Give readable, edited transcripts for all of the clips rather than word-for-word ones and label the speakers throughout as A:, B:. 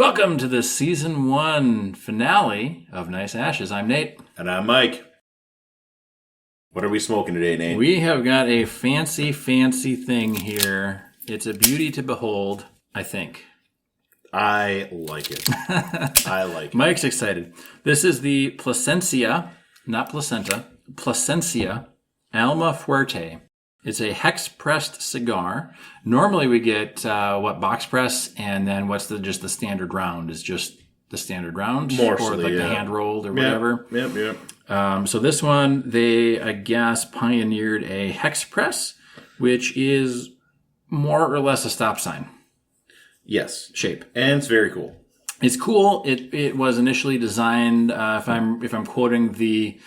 A: Welcome to the Season 1 finale of Nice Ashes. I'm Nate.
B: And I'm Mike. What are we smoking today, Nate?
A: We have got a fancy thing here. It's a beauty to behold, I think.
B: I like it. I like it.
A: Mike's excited. This is the Plasencia, not placenta, Plasencia Alma Fuerte. It's a hex-pressed cigar. Normally we get, box press, and then what's just the standard round? Is just the standard round?
B: Mostly,
A: or like the hand-rolled or whatever?
B: Yep.
A: So this one, they, I guess, pioneered a hex press, which is more or less a stop sign.
B: Yes.
A: Shape.
B: And it's very cool.
A: It's cool. It was initially designed, if I'm quoting the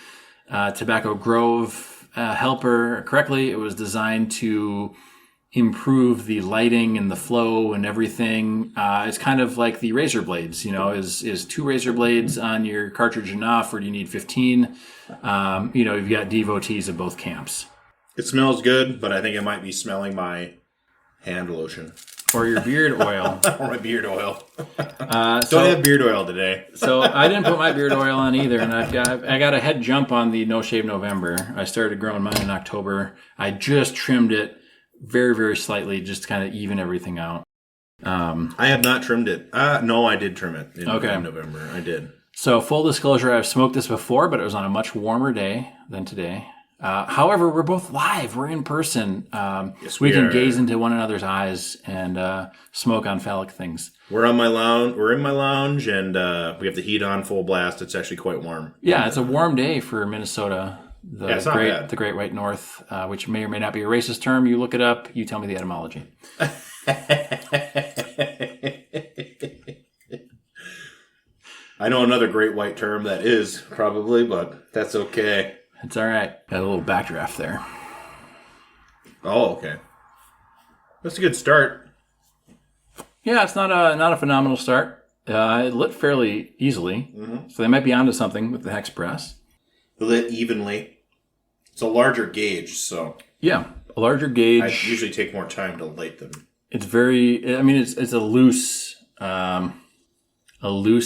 A: Tobacco Grove helper correctly, it was designed to improve the lighting and the flow and everything. It's kind of like the razor blades, is 2 razor blades on your cartridge enough, or do you need 15? You've got devotees of both camps.
B: It smells good, but I think it might be smelling my hand lotion.
A: Or your beard oil.
B: Or my beard oil. Don't have beard oil today.
A: So I didn't put my beard oil on either, and I got a head jump on the No Shave November. I started growing mine in October. I just trimmed it very, very slightly, just to kind of even everything out.
B: I have not trimmed it. No, I did trim it in November. I did.
A: So full disclosure, I've smoked this before, but it was on a much warmer day than today. However, we're both live. We're in person.
B: Yes,
A: we can gaze into one another's eyes and smoke on phallic things.
B: We're on my lounge. We're in my lounge, and we have the heat on full blast. It's actually quite warm.
A: Yeah, it's a warm day for Minnesota.
B: It's not bad.
A: The Great White North, which may or may not be a racist term. You look it up. You tell me the etymology.
B: I know another great white term that is, probably, but that's okay.
A: It's all right. Got a little backdraft there.
B: Oh, okay. That's a good start.
A: Yeah, it's not a phenomenal start. It lit fairly easily, so they might be onto something with the hex press.
B: Lit evenly. It's a larger gauge, so
A: yeah, a larger gauge.
B: I usually take more time to light them.
A: It's very. I mean, it's a loose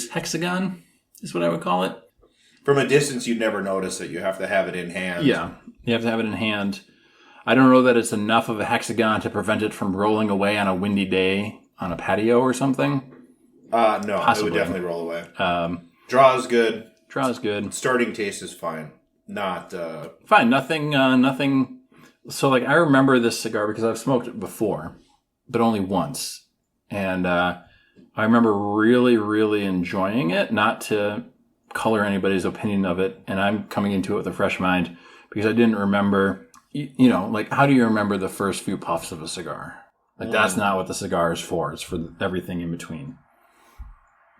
A: hexagon is what I would call it.
B: From a distance, you'd never notice it. You have to have it in hand.
A: Yeah, you have to have it in hand. I don't know that it's enough of a hexagon to prevent it from rolling away on a windy day on a patio or something.
B: No,
A: Possibly.
B: it would definitely roll away. Draw is good.
A: Draw is good.
B: Starting taste is fine. Not...
A: Fine, nothing... So, I remember this cigar because I've smoked it before, but only once. And I remember really, really enjoying it, not to color anybody's opinion of it, and I'm coming into it with a fresh mind because I didn't remember, how do you remember the first few puffs of a cigar? That's not what the cigar is for. It's for everything in between.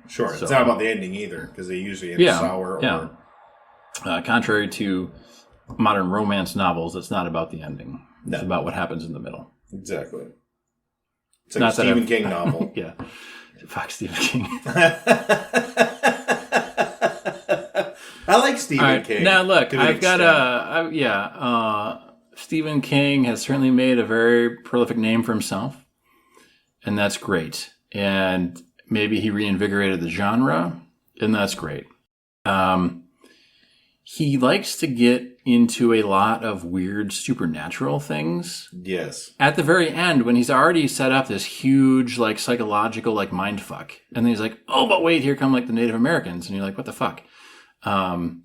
B: Sure. So, it's not about the ending either, because they usually end sour.
A: Yeah. Contrary to modern romance novels, it's not about the ending. It's about what happens in the middle.
B: Exactly. It's like a Stephen King novel.
A: Yeah. Fuck Stephen King.
B: I like Stephen King.
A: Now, look, I've got Stephen King has certainly made a very prolific name for himself, and that's great. And maybe he reinvigorated the genre, and that's great. He likes to get into a lot of weird supernatural things.
B: Yes.
A: At the very end, when he's already set up this huge, psychological, mind fuck, and then he's like, oh, but wait, here come, the Native Americans, and you're like, what the fuck?
B: And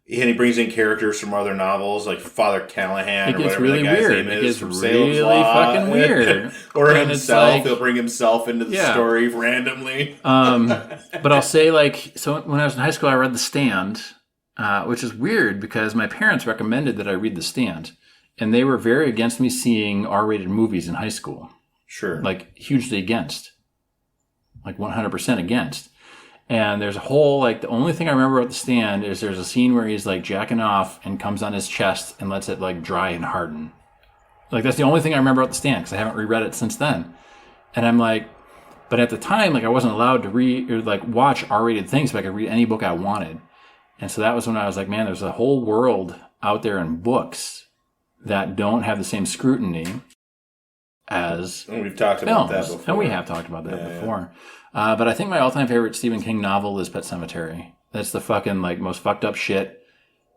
B: he brings in characters from other novels, like Father Callahan.
A: It gets
B: or
A: really
B: the guy's
A: weird.
B: name
A: It
B: is
A: gets
B: from
A: really
B: Salem's Lot.
A: fucking weird.
B: Or
A: and
B: himself. He'll bring himself into the story randomly.
A: But I'll say, so when I was in high school, I read The Stand, which is weird because my parents recommended that I read The Stand. And they were very against me seeing R-rated movies in high school.
B: Sure.
A: Hugely against. 100% against. And there's a whole, the only thing I remember about The Stand is there's a scene where he's, jacking off and comes on his chest and lets it, dry and harden. That's the only thing I remember about The Stand because I haven't reread it since then. And I'm but at the time, I wasn't allowed to read or, watch R-rated things, but I could read any book I wanted. And so that was when I was man, there's a whole world out there in books that don't have the same scrutiny as
B: And we've talked about that before.
A: And we have talked about that before. But I think my all-time favorite Stephen King novel is Pet Sematary. That's the fucking like most fucked up shit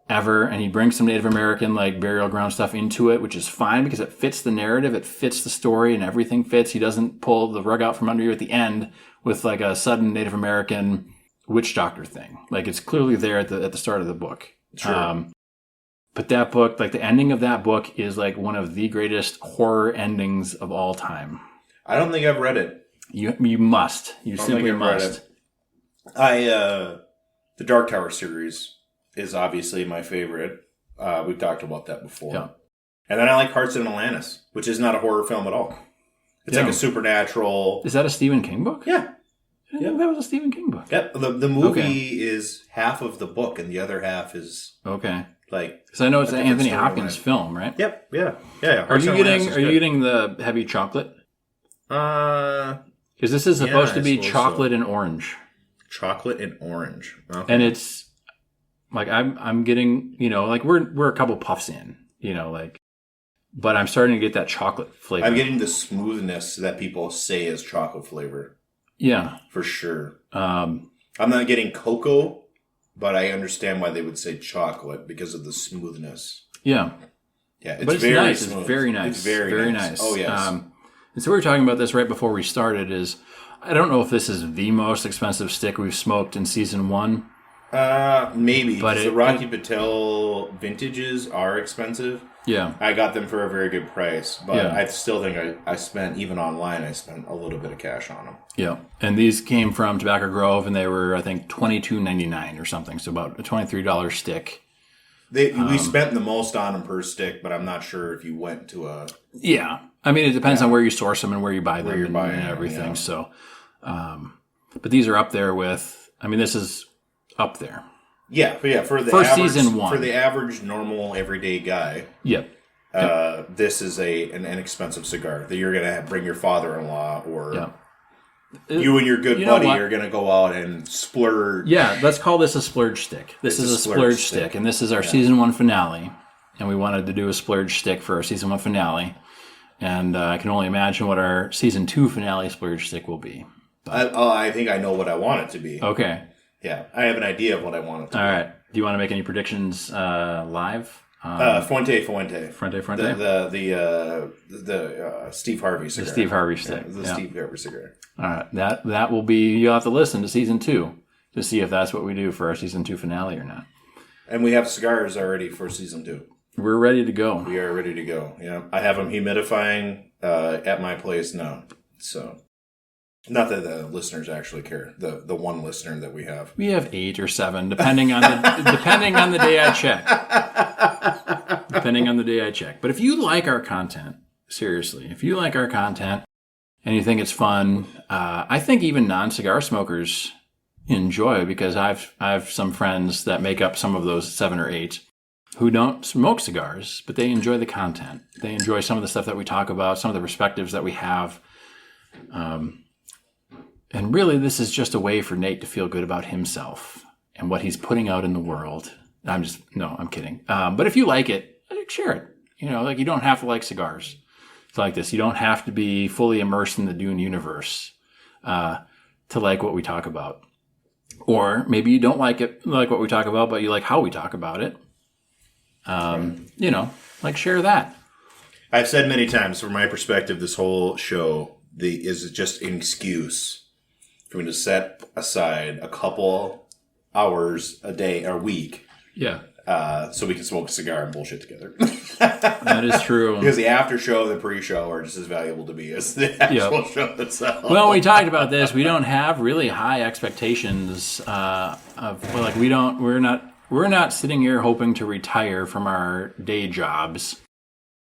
A: ever. And he brings some Native American like burial ground stuff into it, which is fine because it fits the narrative, it fits the story, and everything fits. He doesn't pull the rug out from under you at the end with like a sudden Native American witch doctor thing. Like it's clearly there at the start of the book.
B: Sure.
A: But that book, like the ending of that book is like one of the greatest horror endings of all time.
B: I don't think I've read it.
A: You must. You simply must.
B: The Dark Tower series is obviously my favorite. We've talked about that before.
A: Yeah.
B: And then I like Hearts in Atlantis, which is not a horror film at all. It's like a supernatural...
A: Is that a Stephen King book?
B: Yeah.
A: Yeah, that was a Stephen King book.
B: Yep. The movie is half of the book, and the other half is like...
A: Because I know it's an Anthony Hopkins film, right?
B: Yep. Yeah.
A: Are you getting the heavy chocolate? Because this is supposed to be chocolate and orange.
B: Chocolate and orange. Okay.
A: And it's like I'm getting, like we're a couple puffs in, like, but I'm starting to get that chocolate flavor.
B: I'm getting the smoothness that people say is chocolate flavor.
A: Yeah,
B: for sure. I'm not getting cocoa, but I understand why they would say chocolate because of the smoothness.
A: Yeah,
B: it's
A: very nice.
B: Smooth.
A: It's very nice.
B: It's very nice. Oh yes.
A: And so we were talking about this right before we started. I don't know if this is the most expensive stick we've smoked in season 1.
B: Maybe. But the Rocky Patel vintages are expensive.
A: Yeah.
B: I got them for a very good price. But I still think I spent, even online, I spent a little bit of cash on them.
A: Yeah. And these came from Tobacco Grove, and they were, I think, $22.99 or something. So about a $23 stick.
B: We spent the most on them per stick, but I'm not sure if you went to a...
A: Yeah. I mean, it depends on where you source them and where you buy them and everything.
B: Yeah.
A: So, but these are up there with, this is up there.
B: Yeah. For
A: season 1.
B: For the average, normal, everyday guy.
A: Yep.
B: This is an inexpensive cigar that you're going to bring your father-in-law or you and your good buddy are going to go out and splurge.
A: Yeah, let's call this a splurge stick. This is a splurge stick, and this is our season 1 finale. And we wanted to do a splurge stick for our season 1 finale. And I can only imagine what our season 2 finale splurge stick will be.
B: I think I know what I want it to be.
A: Okay.
B: Yeah, I have an idea of what I want it to be.
A: All right. Do you want to make any predictions live?
B: Fuente.
A: Fuente.
B: The Steve Harvey cigar.
A: The Steve Harvey stick.
B: Steve Harvey cigar.
A: All right. That will be, you'll have to listen to season 2 to see if that's what we do for our season 2 finale or not.
B: And we have cigars already for season 2.
A: We're ready to go.
B: We are ready to go. Yeah, I have them humidifying at my place now. So, not that the listeners actually care. The one listener that we have.
A: We have 8 or 7, depending on the day I check. Depending on the day I check. But if you like our content, seriously, if you like our content and you think it's fun, I think even non-cigar smokers enjoy, because I have some friends that make up some of those 7 or 8. Who don't smoke cigars, but they enjoy the content. They enjoy some of the stuff that we talk about, some of the perspectives that we have. And really, this is just a way for Nate to feel good about himself and what he's putting out in the world. I'm kidding. But if you like it, share it. You don't have to like cigars. It's like this. You don't have to be fully immersed in the Dune universe to like what we talk about. Or maybe you don't like what we talk about, but you like how we talk about it. Share that.
B: I've said many times, from my perspective, this whole show is just an excuse for me to set aside a couple hours a day or week.
A: Yeah.
B: So we can smoke a cigar and bullshit together.
A: That is true.
B: Because the after show, the pre-show are just as valuable to me as the actual show itself.
A: Well, we talked about this. We don't have really high expectations we're not sitting here hoping to retire from our day jobs to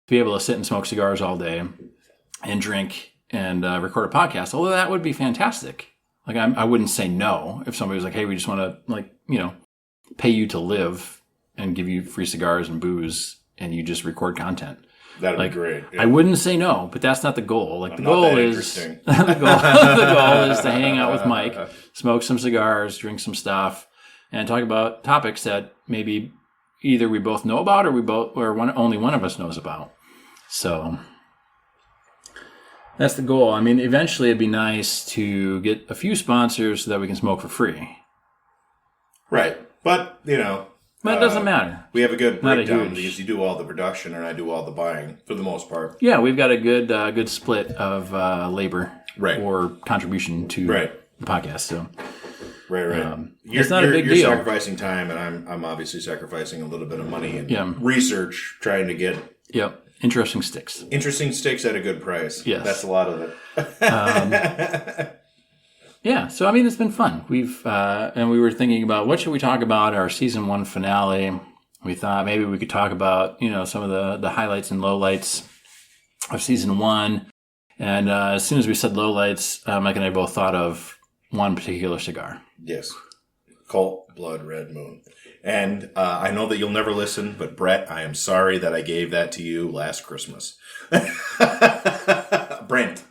A: be able to sit and smoke cigars all day and drink and record a podcast. Although that would be fantastic. Like I wouldn't say no if somebody was like, "Hey, we just want to pay you to live and give you free cigars and booze and you just record content."
B: That'd be great. Yeah.
A: I wouldn't say no, but that's not the goal. The goal is the goal is to hang out with Mike, smoke some cigars, drink some stuff, and talk about topics that maybe either we both know about or only one of us knows about. So, That's the goal. I mean, eventually it'd be nice to get a few sponsors so that we can smoke for free.
B: Right. But,
A: But it doesn't matter.
B: We have a good
A: Not a
B: breakdown
A: huge-
B: because you do all the production and I do all the buying for the most part.
A: Yeah, we've got a good split of labor
B: Right.
A: or contribution to
B: Right.
A: the podcast. So
B: Right.
A: it's not a big
B: you're
A: deal.
B: sacrificing time, and I'm obviously sacrificing a little bit of money and
A: Yeah.
B: research, trying to get
A: Yep, interesting sticks.
B: interesting sticks at a good price.
A: Yes.
B: That's a lot of it.
A: Yeah, so I mean, it's been fun. And we were thinking about what should we talk about our season 1 finale. We thought maybe we could talk about some of the highlights and lowlights of season 1. And as soon as we said lowlights, Mike and I both thought of one particular cigar.
B: Yes. Colt Blood Red Moon. And I know that you'll never listen, but Brett, I am sorry that I gave that to you last Christmas. Brent.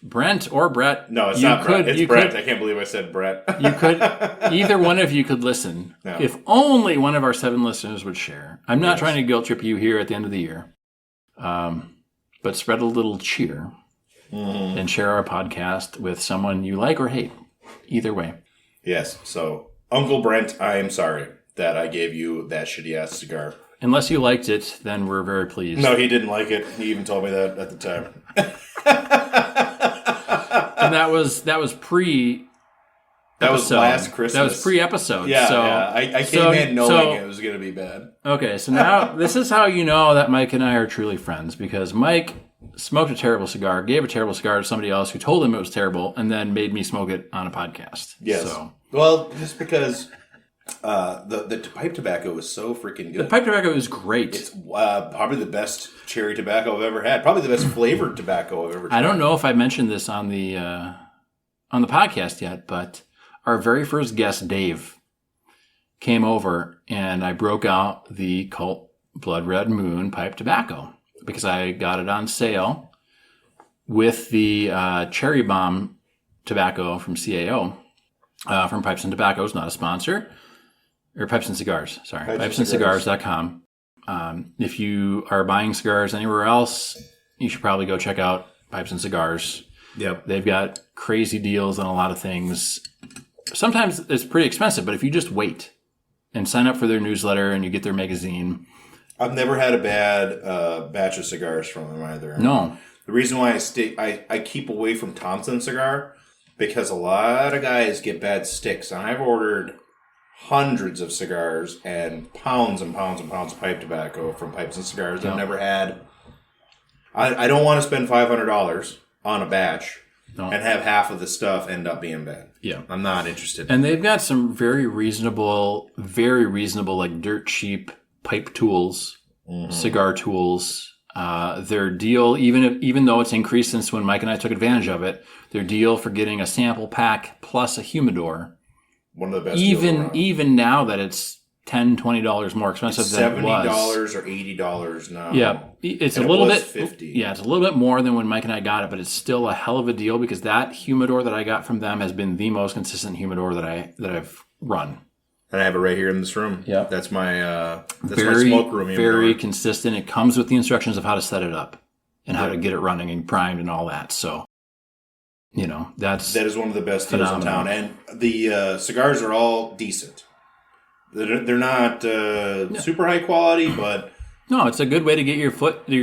A: Brent or Brett?
B: No, it's not Brett. It's
A: you
B: Brett. I can't believe I said Brett.
A: You could, either one of you could listen.
B: No.
A: If only one of our 7 listeners would share. I'm not
B: Yes.
A: trying to guilt trip you here at the end of the year. But spread a little cheer and share our podcast with someone you like or hate. Either way.
B: Yes. So, Uncle Brent, I am sorry that I gave you that shitty ass cigar.
A: Unless you liked it, then we're very pleased.
B: No, he didn't like it. He even told me that at the time.
A: And that was pre.
B: That was last Christmas.
A: That was pre-episode.
B: Yeah,
A: so,
B: yeah. I came in knowing it was going to be bad.
A: Okay, so now this is how you know that Mike and I are truly friends, because Mike smoked a terrible cigar, gave a terrible cigar to somebody else who told him it was terrible, and then made me smoke it on a podcast.
B: Yes.
A: So,
B: Well, just because the pipe tobacco is so freaking good.
A: the pipe tobacco is great.
B: It's probably the best cherry tobacco I've ever had. Probably the best flavored tobacco I've ever tried.
A: I don't know if I mentioned this on the podcast yet, but our very first guest, Dave, came over and I broke out the Colt Blood Red Moon pipe tobacco because I got it on sale with the Cherry Bomb tobacco from CAO, from Pipes and Tobaccos, not a sponsor, or Pipes and Cigars, sorry, pipesandcigars.com. If you are buying cigars anywhere else, you should probably go check out Pipes and Cigars.
B: Yep.
A: They've got crazy deals on a lot of things. Sometimes it's pretty expensive, but if you just wait and sign up for their newsletter and you get their magazine.
B: I've never had a bad batch of cigars from them either.
A: No.
B: The reason why I keep away from Thompson cigar, because a lot of guys get bad sticks. And I've ordered hundreds of cigars and pounds and pounds and pounds of pipe tobacco from Pipes and Cigars.
A: No.
B: I've never had. I don't want to spend $500 on a batch and have half of the stuff end up being bad.
A: Yeah.
B: I'm not interested.
A: And they've got some very reasonable, like dirt cheap pipe tools, cigar tools. Their deal, even though it's increased since when Mike and I took advantage of it, their deal for getting a sample pack plus a humidor,
B: One of the best deals around.
A: even now that it's $10, $20 more expensive than it was.
B: $70 or $80 now.
A: Yeah, it's
B: And
A: a little
B: it was
A: bit.
B: $50.
A: Yeah, it's a little bit more than when Mike and I got it, but it's still a hell of a deal because that humidor that I got from them has been the most consistent humidor that I've run.
B: And I have it right here in this room.
A: Yep.
B: That's my my
A: Very,
B: smoke room.
A: very
B: humidor.
A: consistent. It comes with the instructions of how to set it up and how to get it running and primed and all that. So, that
B: is one of the best deals in
A: phenomenal.
B: town. And the cigars are all decent. They're not super high quality, but
A: No, it's a good way to get your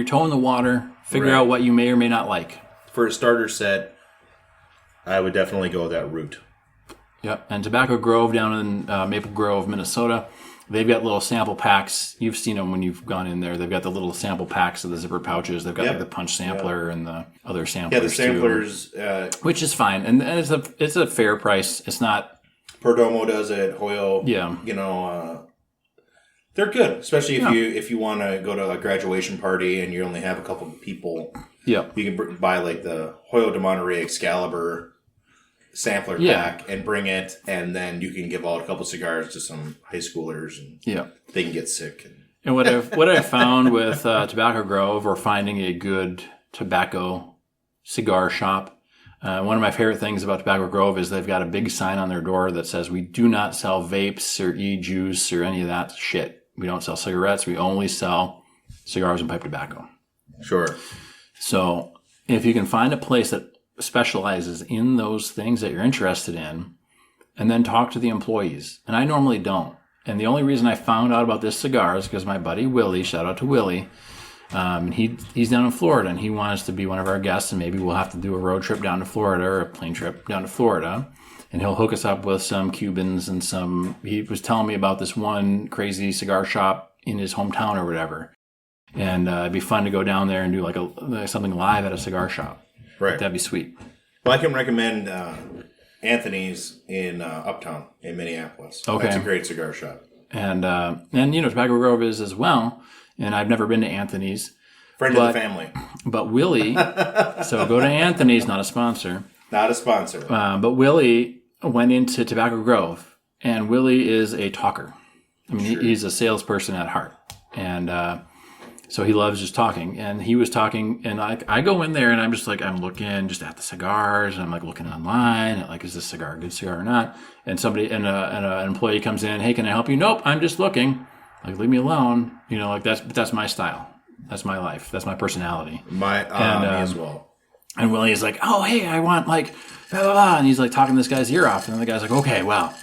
A: toe in the water, figure out what you may or may not like.
B: for a starter set, I would definitely go that route.
A: Yep. And Tobacco Grove down in Maple Grove, Minnesota, they've got little sample packs. You've seen them when you've gone in there. They've got the little sample packs of the zipper pouches. They've got like the punch sampler and the other samplers.
B: Yeah, the samplers.
A: too, which is fine, and it's a fair price. It's not.
B: Perdomo does it. Hoyle.
A: Yeah.
B: They're good, especially if you want to go to a graduation party and you only have a couple of people.
A: Yeah.
B: You can buy like the Hoyle de Monterey Excalibur sampler pack and bring it, and then you can give out a couple cigars to some high schoolers, and they can get sick.
A: And what I've found with Tobacco Grove, or finding a good tobacco cigar shop, one of my favorite things about Tobacco Grove is they've got a big sign on their door that says, "We do not sell vapes or e-juice or any of that shit. We don't sell cigarettes. We only sell cigars and pipe tobacco."
B: Sure.
A: So if you can find a place that specializes in those things that you're interested in, and then talk to the employees. And I normally don't. And the only reason I found out about this cigar is because my buddy Willie, shout out to Willie, he's down in Florida, and he wants to be one of our guests, and maybe we'll have to do a road trip down to Florida or a plane trip down to Florida, and he'll hook us up with some Cubans and he was telling me about this one crazy cigar shop in his hometown or whatever, and it'd be fun to go down there and do like something live at a cigar shop.
B: Right.
A: That'd be sweet.
B: Well, I can recommend Anthony's in Uptown in Minneapolis.
A: Okay.
B: That's a great cigar shop.
A: And Tobacco Grove is as well. And I've never been to Anthony's.
B: Friend of the family.
A: But Willie, so go to Anthony's, not a sponsor.
B: Not a sponsor.
A: But Willie went into Tobacco Grove, and Willie is a talker. I mean,
B: Sure.
A: he's a salesperson at heart. And so he loves just talking. And he was talking, and I go in there, and I'm just like, I'm looking just at the cigars, and I'm like looking online, and like, is this cigar a good cigar or not? And an employee comes in, hey, can I help you? Nope, I'm just looking. Like, leave me alone. Like that's my style. That's my life. That's my personality.
B: Me as well.
A: And Willie is like, oh, hey, I want like, blah, blah, blah. And he's like talking this guy's ear off. And the guy's like, okay, well,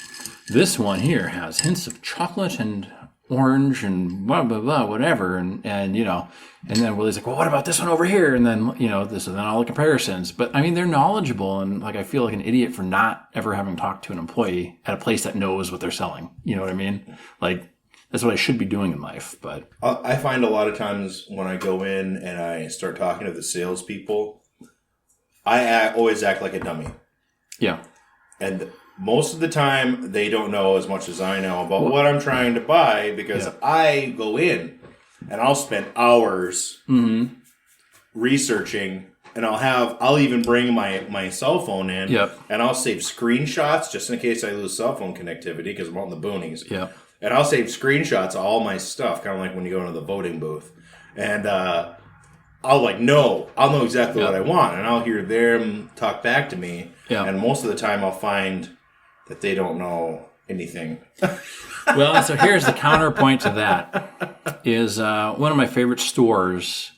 A: this one here has hints of chocolate and orange and blah, blah, blah, whatever. And then Willie's like, well, what about this one over here? And then, this and then all the comparisons. But I mean, they're knowledgeable. And like, I feel like an idiot for not ever having talked to an employee at a place that knows what they're selling. You know what I mean? Like, that's what I should be doing in life. But
B: I find a lot of times when I go in and I start talking to the salespeople, I always act like a dummy.
A: yeah.
B: And most of the time, they don't know as much as I know about what I'm trying to buy, because I go in and I'll spend hours researching, and I'll even bring my cell phone in, and I'll save screenshots just in case I lose cell phone connectivity because I'm out in the boonies.
A: Yeah.
B: And I'll save screenshots of all my stuff, kind of like when you go into the voting booth. And I'll know exactly what I want, and I'll hear them talk back to me. Yeah. And most of the time, I'll find that they don't know anything.
A: Well, so here's the counterpoint to that. Is one of my favorite stores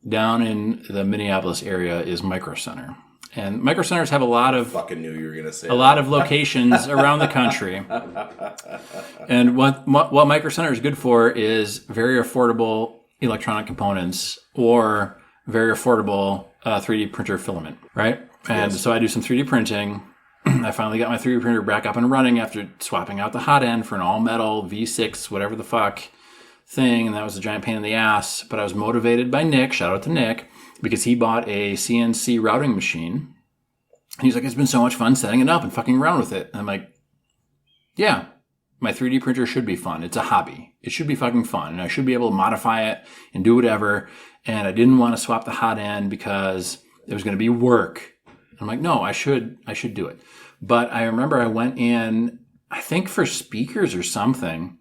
A: down in the Minneapolis area is Micro Center. And Micro Centers have a lot of
B: fucking knew you were going to say
A: lot of locations around the country. And what Micro Center is good for is very affordable electronic components or very affordable 3D printer filament, right? And so I do some 3D printing. I finally got my 3D printer back up and running after swapping out the hot end for an all-metal V6, whatever the fuck thing, and that was a giant pain in the ass. But I was motivated by Nick, shout out to Nick, because he bought a CNC routing machine. And he's like, it's been so much fun setting it up and fucking around with it. And I'm like, yeah, my 3D printer should be fun. It's a hobby. It should be fucking fun. And I should be able to modify it and do whatever. And I didn't want to swap the hot end because it was going to be work. I'm like, no, I should do it. But I remember I went in, I think for speakers or something,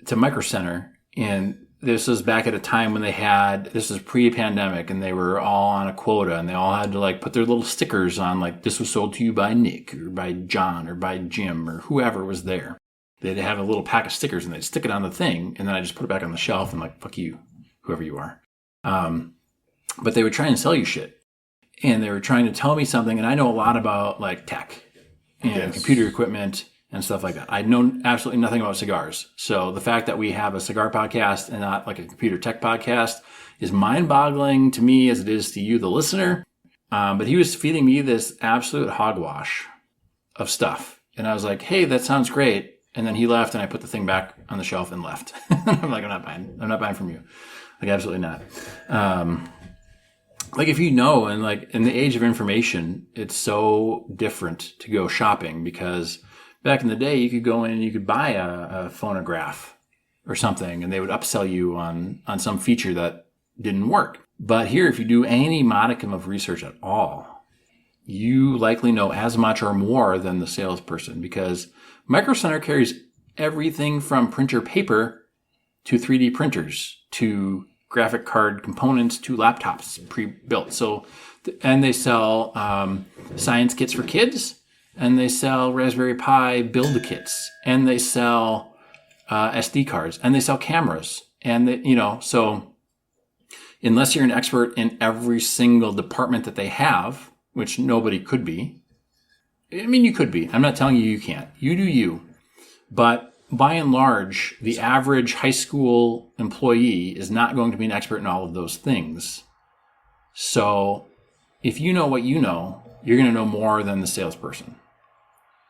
A: to Micro Center. And this was back at a time when this was pre-pandemic, and they were all on a quota, and they all had to like put their little stickers on, like, this was sold to you by Nick or by John or by Jim or whoever was there. They'd have a little pack of stickers, and they'd stick it on the thing, and then I just put it back on the shelf and like, fuck you, whoever you are. But they would try and sell you shit. And they were trying to tell me something, and I know a lot about like tech and computer equipment and stuff like that. I know absolutely nothing about cigars. So the fact that we have a cigar podcast and not like a computer tech podcast is mind-boggling to me as it is to you, the listener. But he was feeding me this absolute hogwash of stuff. And I was like, hey, that sounds great. And then he left, and I put the thing back on the shelf and left. I'm like, I'm not buying from you. Like, absolutely not. Like, if you know, and like in the age of information, it's so different to go shopping, because back in the day, you could go in and you could buy a phonograph or something, and they would upsell you on some feature that didn't work. But here, if you do any modicum of research at all, you likely know as much or more than the salesperson, because Micro Center carries everything from printer paper to 3D printers to graphic card components to laptops pre-built. So, and they sell science kits for kids, and they sell Raspberry Pi build kits, and they sell SD cards, and they sell cameras, and they, so unless you're an expert in every single department that they have, which nobody could be. I mean, you could be. I'm not telling you you can't. You do you. But by and large, the average high school employee is not going to be an expert in all of those things. So if you know what you know, you're going to know more than the salesperson.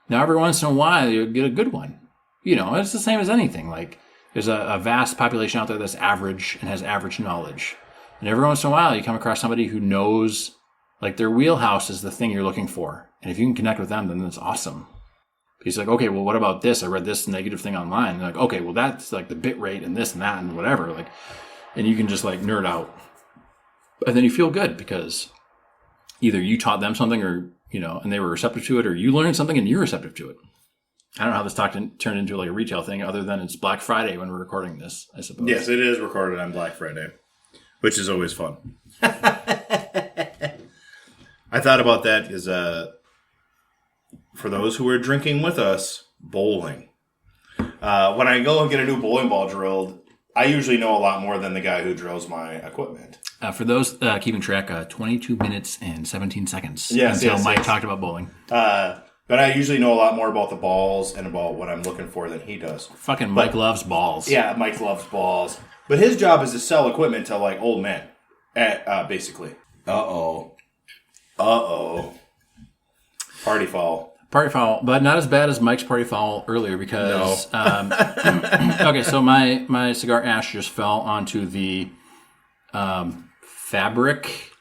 A: Now, every once in a while, you get a good one. You know, it's the same as anything. Like, there's a vast population out there that's average and has average knowledge. And every once in a while, you come across somebody who knows, like, their wheelhouse is the thing you're looking for. And if you can connect with them, then that's awesome. He's like, okay, well, what about this? I read this negative thing online. And like, okay, well, that's like the bit rate and this and that and whatever. Like, and you can just like nerd out. And then you feel good because either you taught them something or, you know, and they were receptive to it, or you learned something and you're receptive to it. I don't know how this talk turned into like a retail thing other than it's Black Friday when we're recording this, I suppose.
B: Yes, it is recorded on Black Friday, which is always fun. I thought about that as for those who are drinking with us, bowling. When I go and get a new bowling ball drilled, I usually know a lot more than the guy who drills my equipment.
A: For those keeping track, 22 minutes and 17 seconds
B: until
A: Mike talked about bowling.
B: But I usually know a lot more about the balls and about what I'm looking for than he does.
A: Fucking Mike loves balls.
B: Yeah, Mike loves balls. But his job is to sell equipment to like old men, basically. Uh-oh. Party foul.
A: Party foul, but not as bad as Mike's party foul earlier because... No. Okay, so my cigar ash just fell onto the fabric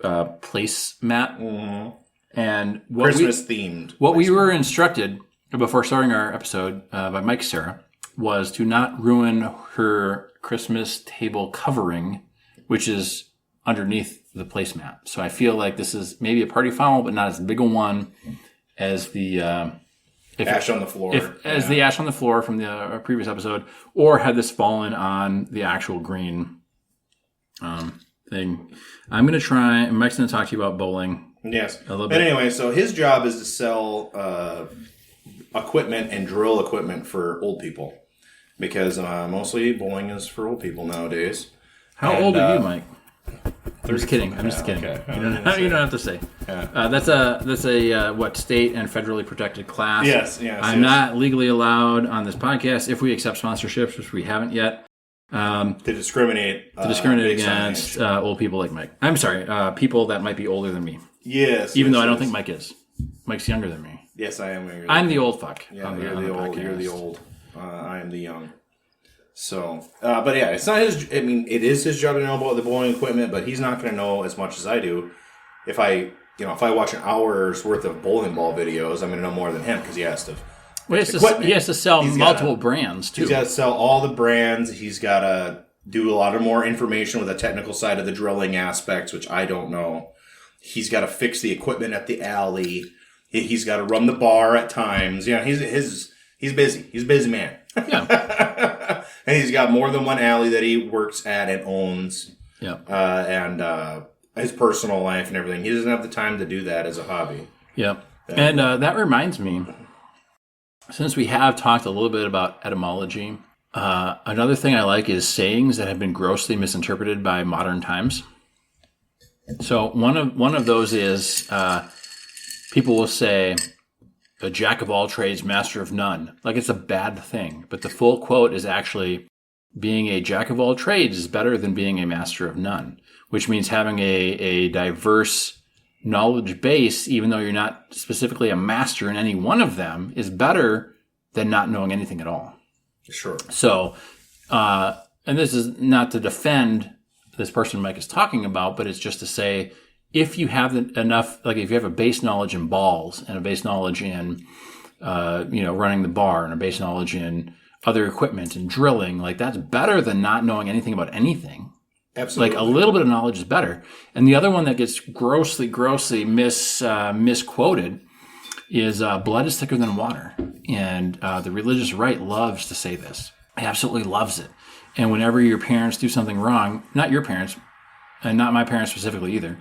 A: placemat.
B: Mm-hmm.
A: And
B: Christmas themed.
A: What we were instructed before starting our episode by Mike Sarah was to not ruin her Christmas table covering, which is underneath the placemat. So I feel like this is maybe a party foul, but not as big a one as the
B: ash on the floor.
A: As the ash on the floor from the previous episode, or had this fallen on the actual green thing. I'm going to try. Mike's going to talk to you about bowling.
B: Yes. But anyway, so his job is to sell equipment and drill equipment for old people. Because mostly bowling is for old people nowadays.
A: How old are you, Mike? I'm just kidding. Okay. You don't have to say. Yeah. That's a what, state and federally protected class.
B: Yes.
A: I'm not legally allowed on this podcast, if we accept sponsorships, which we haven't yet.
B: To discriminate
A: against old people like Mike. I'm sorry, people that might be older than me.
B: Yes.
A: Even though I don't think Mike is. Mike's younger than me.
B: Yes, I am younger.
A: I'm the old fuck.
B: Yeah, you're the old. I am the young. So, but yeah, it's not his. I mean, it is his job to know about the bowling equipment, but he's not going to know as much as I do. If I watch an hour's worth of bowling ball videos, I'm going to know more than him because he has to.
A: Well, he has to sell multiple brands too.
B: He's got to sell all the brands. He's got to do a lot of more information with the technical side of the drilling aspects, which I don't know. He's got to fix the equipment at the alley. He's got to run the bar at times. Yeah, he's busy. He's a busy man. Yeah. And he's got more than one alley that he works at and owns.
A: Yeah.
B: And his personal life and everything. He doesn't have the time to do that as a hobby.
A: Yeah. And that reminds me, since we have talked a little bit about etymology, another thing I like is sayings that have been grossly misinterpreted by modern times. So one of those is people will say, a jack of all trades, master of none. Like it's a bad thing. But the full quote is actually, being a jack of all trades is better than being a master of none, which means having a diverse knowledge base, even though you're not specifically a master in any one of them, is better than not knowing anything at all.
B: Sure.
A: So, and this is not to defend this person Mike is talking about, but it's just to say, if you have enough, like if you have a base knowledge in balls and a base knowledge in, running the bar and a base knowledge in other equipment and drilling, like that's better than not knowing anything about anything.
B: Absolutely.
A: Like a little bit of knowledge is better. And the other one that gets grossly misquoted is blood is thicker than water. And the religious right loves to say this. It absolutely loves it. And whenever your parents do something wrong, not your parents, and not my parents specifically either,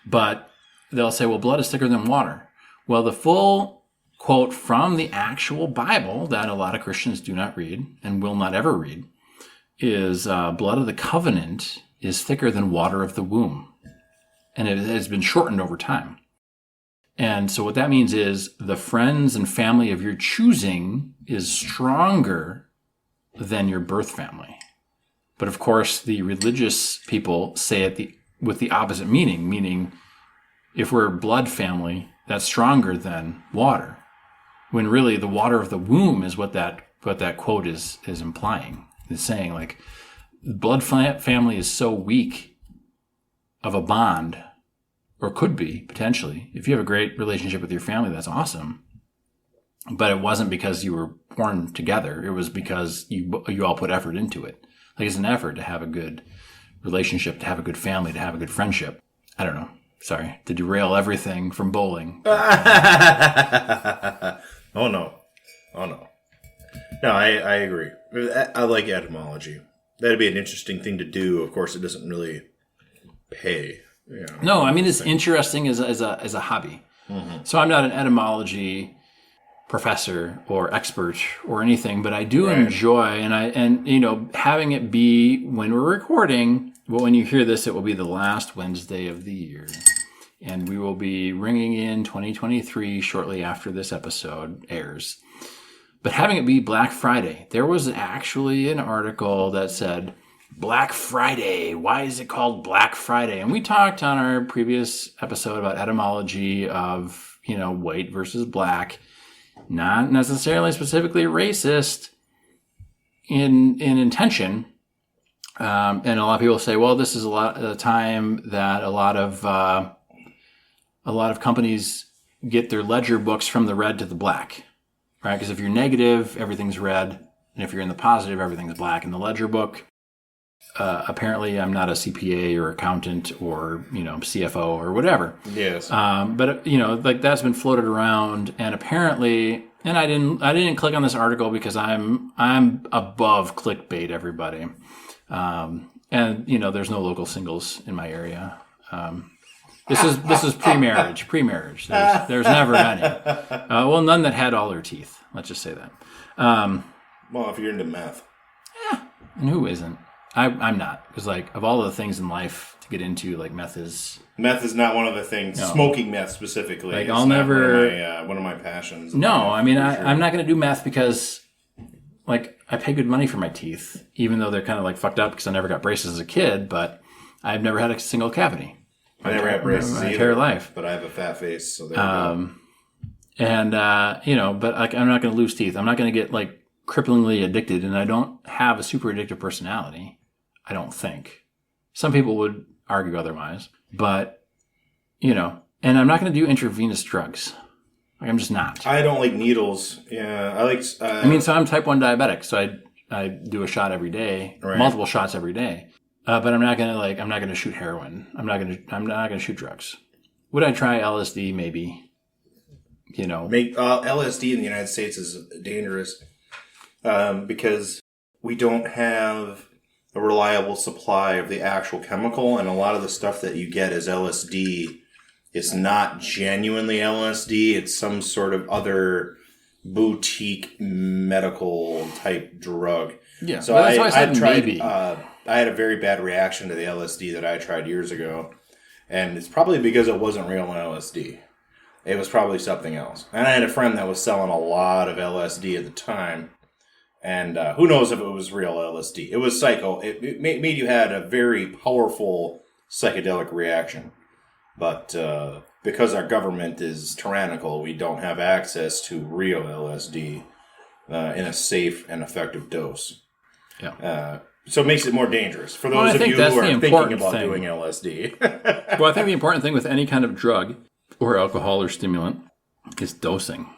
A: but they'll say, well, blood is thicker than water. Well, the full quote from the actual Bible that a lot of Christians do not read and will not ever read is blood of the covenant is thicker than water of the womb. And it has been shortened over time. And so what that means is the friends and family of your choosing is stronger than your birth family. But of course, the religious people say it with the opposite meaning if we're blood family, that's stronger than water. When really the water of the womb is what that quote is implying. It's saying like blood family is so weak of a bond, or could be potentially. If you have a great relationship with your family, that's awesome. But it wasn't because you were born together. It was because you all put effort into it. Like it's an effort to have a good relationship, to have a good family, to have a good friendship. I don't know. Sorry to derail everything from bowling.
B: Oh no. No, I agree. I like etymology. That'd be an interesting thing to do. Of course, it doesn't really pay. You know,
A: no, I mean it's interesting as a hobby. Mm-hmm. So I'm not an etymology professor or expert or anything, but I do enjoy and having it be when we're recording. Well, when you hear this, it will be the last Wednesday of the year, and we will be ringing in 2023 shortly after this episode airs. But having it be Black Friday, there was actually an article that said, Black Friday, why is it called Black Friday? And we talked on our previous episode about etymology of, white versus black, not necessarily specifically racist in intention. And a lot of people say, well, this is a time that a lot of companies get their ledger books from the red to the black, right? Because if you're negative, everything's red. And if you're in the positive, everything's black. In the ledger book, apparently I'm not a CPA or accountant or, CFO or whatever.
B: Yes.
A: But like that's been floated around, and apparently, and I didn't click on this article because I'm above clickbait, everybody. And there's no local singles in my area. This is pre-marriage. There's never any. Well, none that had all their teeth. Let's just say that.
B: Well, if you're into meth.
A: Yeah. And who isn't? I'm not. Because like of all the things in life to get into, like meth is
B: not one of the things. No. Smoking meth specifically.
A: Like I'll never
B: one of my passions.
A: No, I mean I'm not going to do meth because like I pay good money for my teeth, even though they're kind of like fucked up because I never got braces as a kid. But I've never had a single cavity.
B: I never had braces
A: my entire life,
B: but I have a fat face, so there you go.
A: And but like I'm not going to lose teeth. I'm not going to get like cripplingly addicted, and I don't have a super addictive personality. I don't think. Some people would argue otherwise, but and I'm not going to do intravenous drugs. Like I'm just not.
B: I don't like needles. Yeah, I like.
A: So I'm type 1 diabetic, so I do a shot every day, multiple shots every day. But I'm not gonna shoot heroin. I'm not gonna shoot drugs. Would I try LSD? Maybe.
B: LSD in the United States is dangerous because we don't have a reliable supply of the actual chemical, and a lot of the stuff that you get as LSD is not genuinely LSD. It's some sort of other boutique medical type drug. Yeah, so I tried. Maybe. I had a very bad reaction to the LSD that I tried years ago, and it's probably because it wasn't real LSD. It was probably something else. And I had a friend that was selling a lot of LSD at the time, and who knows if it was real LSD. It was psycho. It made you had a very powerful psychedelic reaction. But because our government is tyrannical, we don't have access to real LSD in a safe and effective dose. Yeah. So it makes it more dangerous for those of you who are thinking about doing LSD.
A: Well, I think the important thing with any kind of drug or alcohol or stimulant is dosing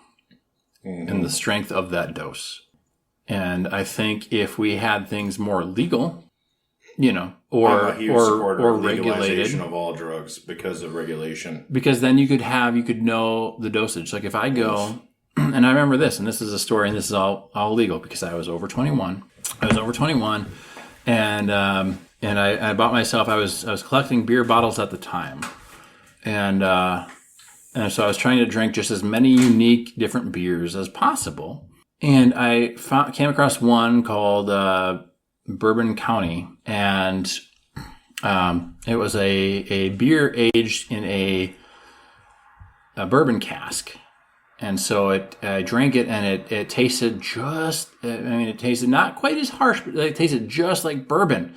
A: and the strength of that dose. And I think if we had things more legal, or regulated
B: of all drugs because of regulation.
A: Because then you could know the dosage. Like if I go, and I remember this, and this is a story, and this is all legal because I was over 21. And I bought myself. I was collecting beer bottles at the time, and so I was trying to drink just as many unique different beers as possible. And I came across one called Bourbon County, and It was a beer aged in a bourbon cask. And so I drank it, and it tasted it tasted not quite as harsh, but it tasted just like bourbon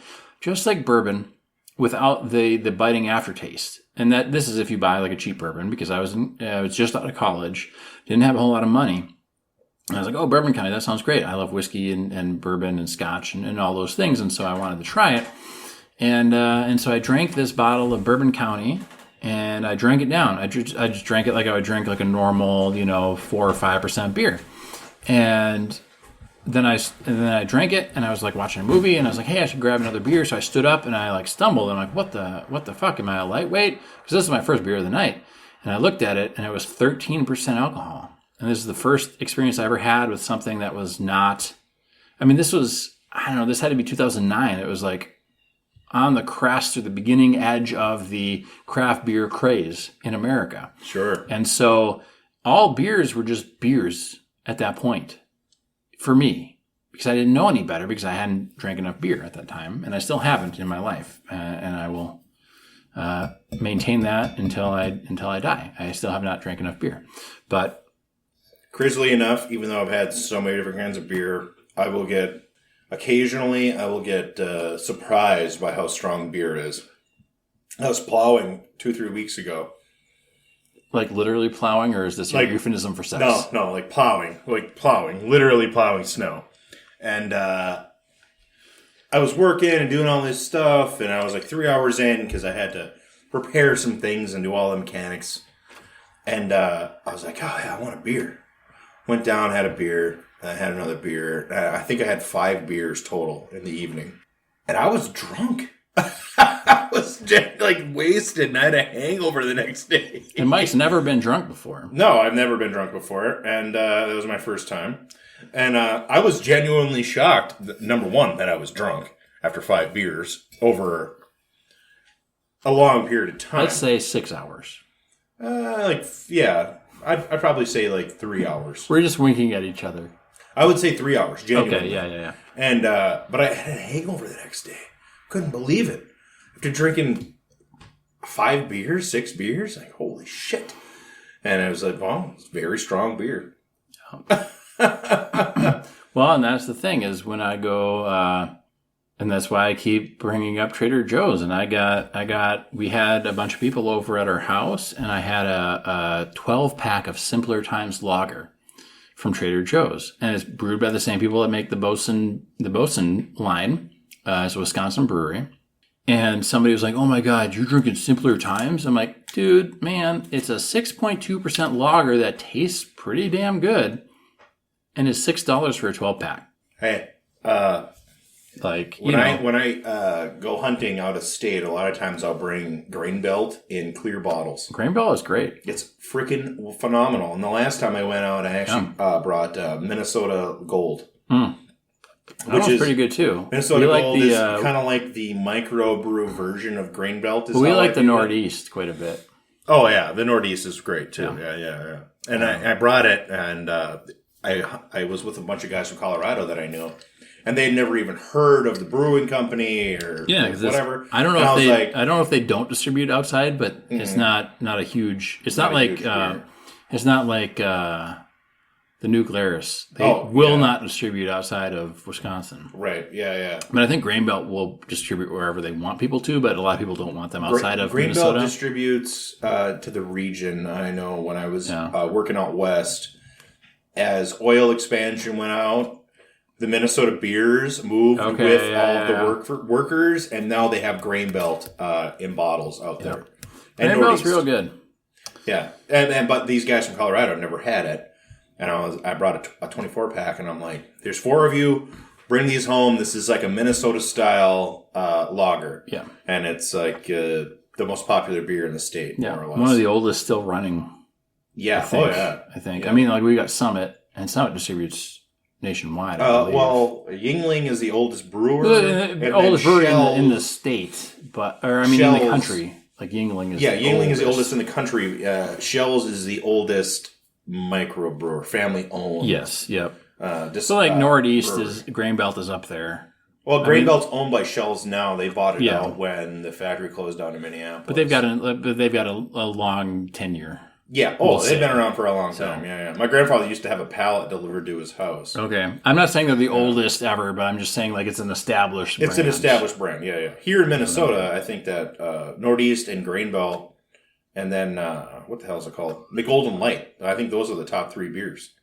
A: without the biting aftertaste. And this is if you buy like a cheap bourbon, because I was just out of college, didn't have a whole lot of money. And I was like, oh, Bourbon County, that sounds great. I love whiskey and bourbon and scotch and all those things. And so I wanted to try it. And so I drank this bottle of Bourbon County, and I drank it down. I just drank it like I would drink like a normal, 4 or 5% beer. And then I drank it, and I was like watching a movie, and I was like, hey, I should grab another beer. So I stood up, and I like stumbled. And I'm like, what the fuck? Am I a lightweight? Because this is my first beer of the night. And I looked at it, and it was 13% alcohol. And this is the first experience I ever had with something that was not, this was, this had to be 2009. It was like on the crest or the beginning edge of the craft beer craze in America.
B: Sure.
A: And so all beers were just beers at that point for me, because I didn't know any better, because I hadn't drank enough beer at that time, and I still haven't in my life. And I will maintain that until I die. I still have not drank enough beer. But
B: crazily enough, even though I've had so many different kinds of beer, I will get surprised by how strong beer is. I was plowing 2-3 weeks ago.
A: Like literally plowing, or is this like, a euphemism for sex?
B: No, like plowing, literally plowing snow. And I was working and doing all this stuff, and I was like 3 hours in because I had to prepare some things and do all the mechanics. And I was like, oh yeah, I want a beer. Went down, had a beer. I had another beer. I think I had 5 beers total in the evening. And I was drunk. I was just wasted, and I had a hangover the next day.
A: And Mike's never been drunk before.
B: No, I've never been drunk before. And that was my first time. And I was genuinely shocked, number one, that I was drunk after 5 beers over a long period of time.
A: Let's say 6 hours.
B: I'd probably say 3 hours.
A: We're just winking at each other.
B: I would say 3 hours, genuinely.
A: Okay, yeah.
B: And but I had a hangover the next day. Couldn't believe it. After drinking 5 beers, 6 beers, holy shit. And I was like, wow, it's very strong beer.
A: Well, and that's the thing, is when I go, and that's why I keep bringing up Trader Joe's. And we had a bunch of people over at our house, and I had a 12-pack of Simpler Times Lager from Trader Joe's. And it's brewed by the same people that make the Bosun line. It's a Wisconsin brewery. And somebody was like, oh my God, you're drinking Simpler Times? I'm like, dude, man, it's a 6.2% lager that tastes pretty damn good, and is $6 for a 12-pack.
B: Hey, when I go hunting out of state, a lot of times I'll bring Grain Belt in clear bottles.
A: Grain Belt is great.
B: It's freaking phenomenal. And the last time I went out, I actually brought Minnesota Gold.
A: Which is pretty good too.
B: Minnesota Gold is kind of like the microbrew version of Grain Belt.
A: We like the Northeast quite a bit.
B: Oh yeah, the Northeast is great too. Yeah. And I brought it, and I was with a bunch of guys from Colorado that I knew, and they'd never even heard of the brewing company or whatever.
A: I don't know if they don't distribute outside, but it's not a huge. It's not like the New Glarus. They will not distribute outside of Wisconsin.
B: Right, yeah.
A: But I think Grain Belt will distribute wherever they want people to, but a lot of people don't want them outside of Minnesota.
B: Grain Belt distributes to the region. I know when I was working out west, as oil expansion went out, the Minnesota beers moved with all of the workers, and now they have Grain Belt in bottles out there. And
A: Grain Belt's real good.
B: Yeah, but these guys from Colorado never had it. And I brought a 24-pack, and I'm like, there's 4 of you. Bring these home. This is like a Minnesota-style lager. Yeah. And it's like the most popular beer in the state, more or less.
A: One of the oldest still running.
B: Yeah.
A: I think. Yeah. We got Summit, and Summit distributes nationwide.
B: Yuengling is the oldest brewer.
A: The oldest brewer in the state, in the country. Like Yuengling is
B: Yuengling is the oldest in the country. Shell's is the oldest microbrewer, family owned.
A: Yes, yep. Northeast brewery. Grain Belt is up there.
B: Well, Grain Belt's owned by Shells now. They bought it out when the factory closed down in Minneapolis.
A: But they've got a long tenure.
B: Yeah. Oh, they've been around for a long time. Yeah. My grandfather used to have a pallet delivered to his house.
A: Okay. I'm not saying they're the oldest ever, but I'm just saying like it's an established brand.
B: It's an established brand. Yeah. Here in Minnesota, I think that Northeast and Grain Belt, and then what the hell is it called? McGolden Light. I think those are the top 3 beers.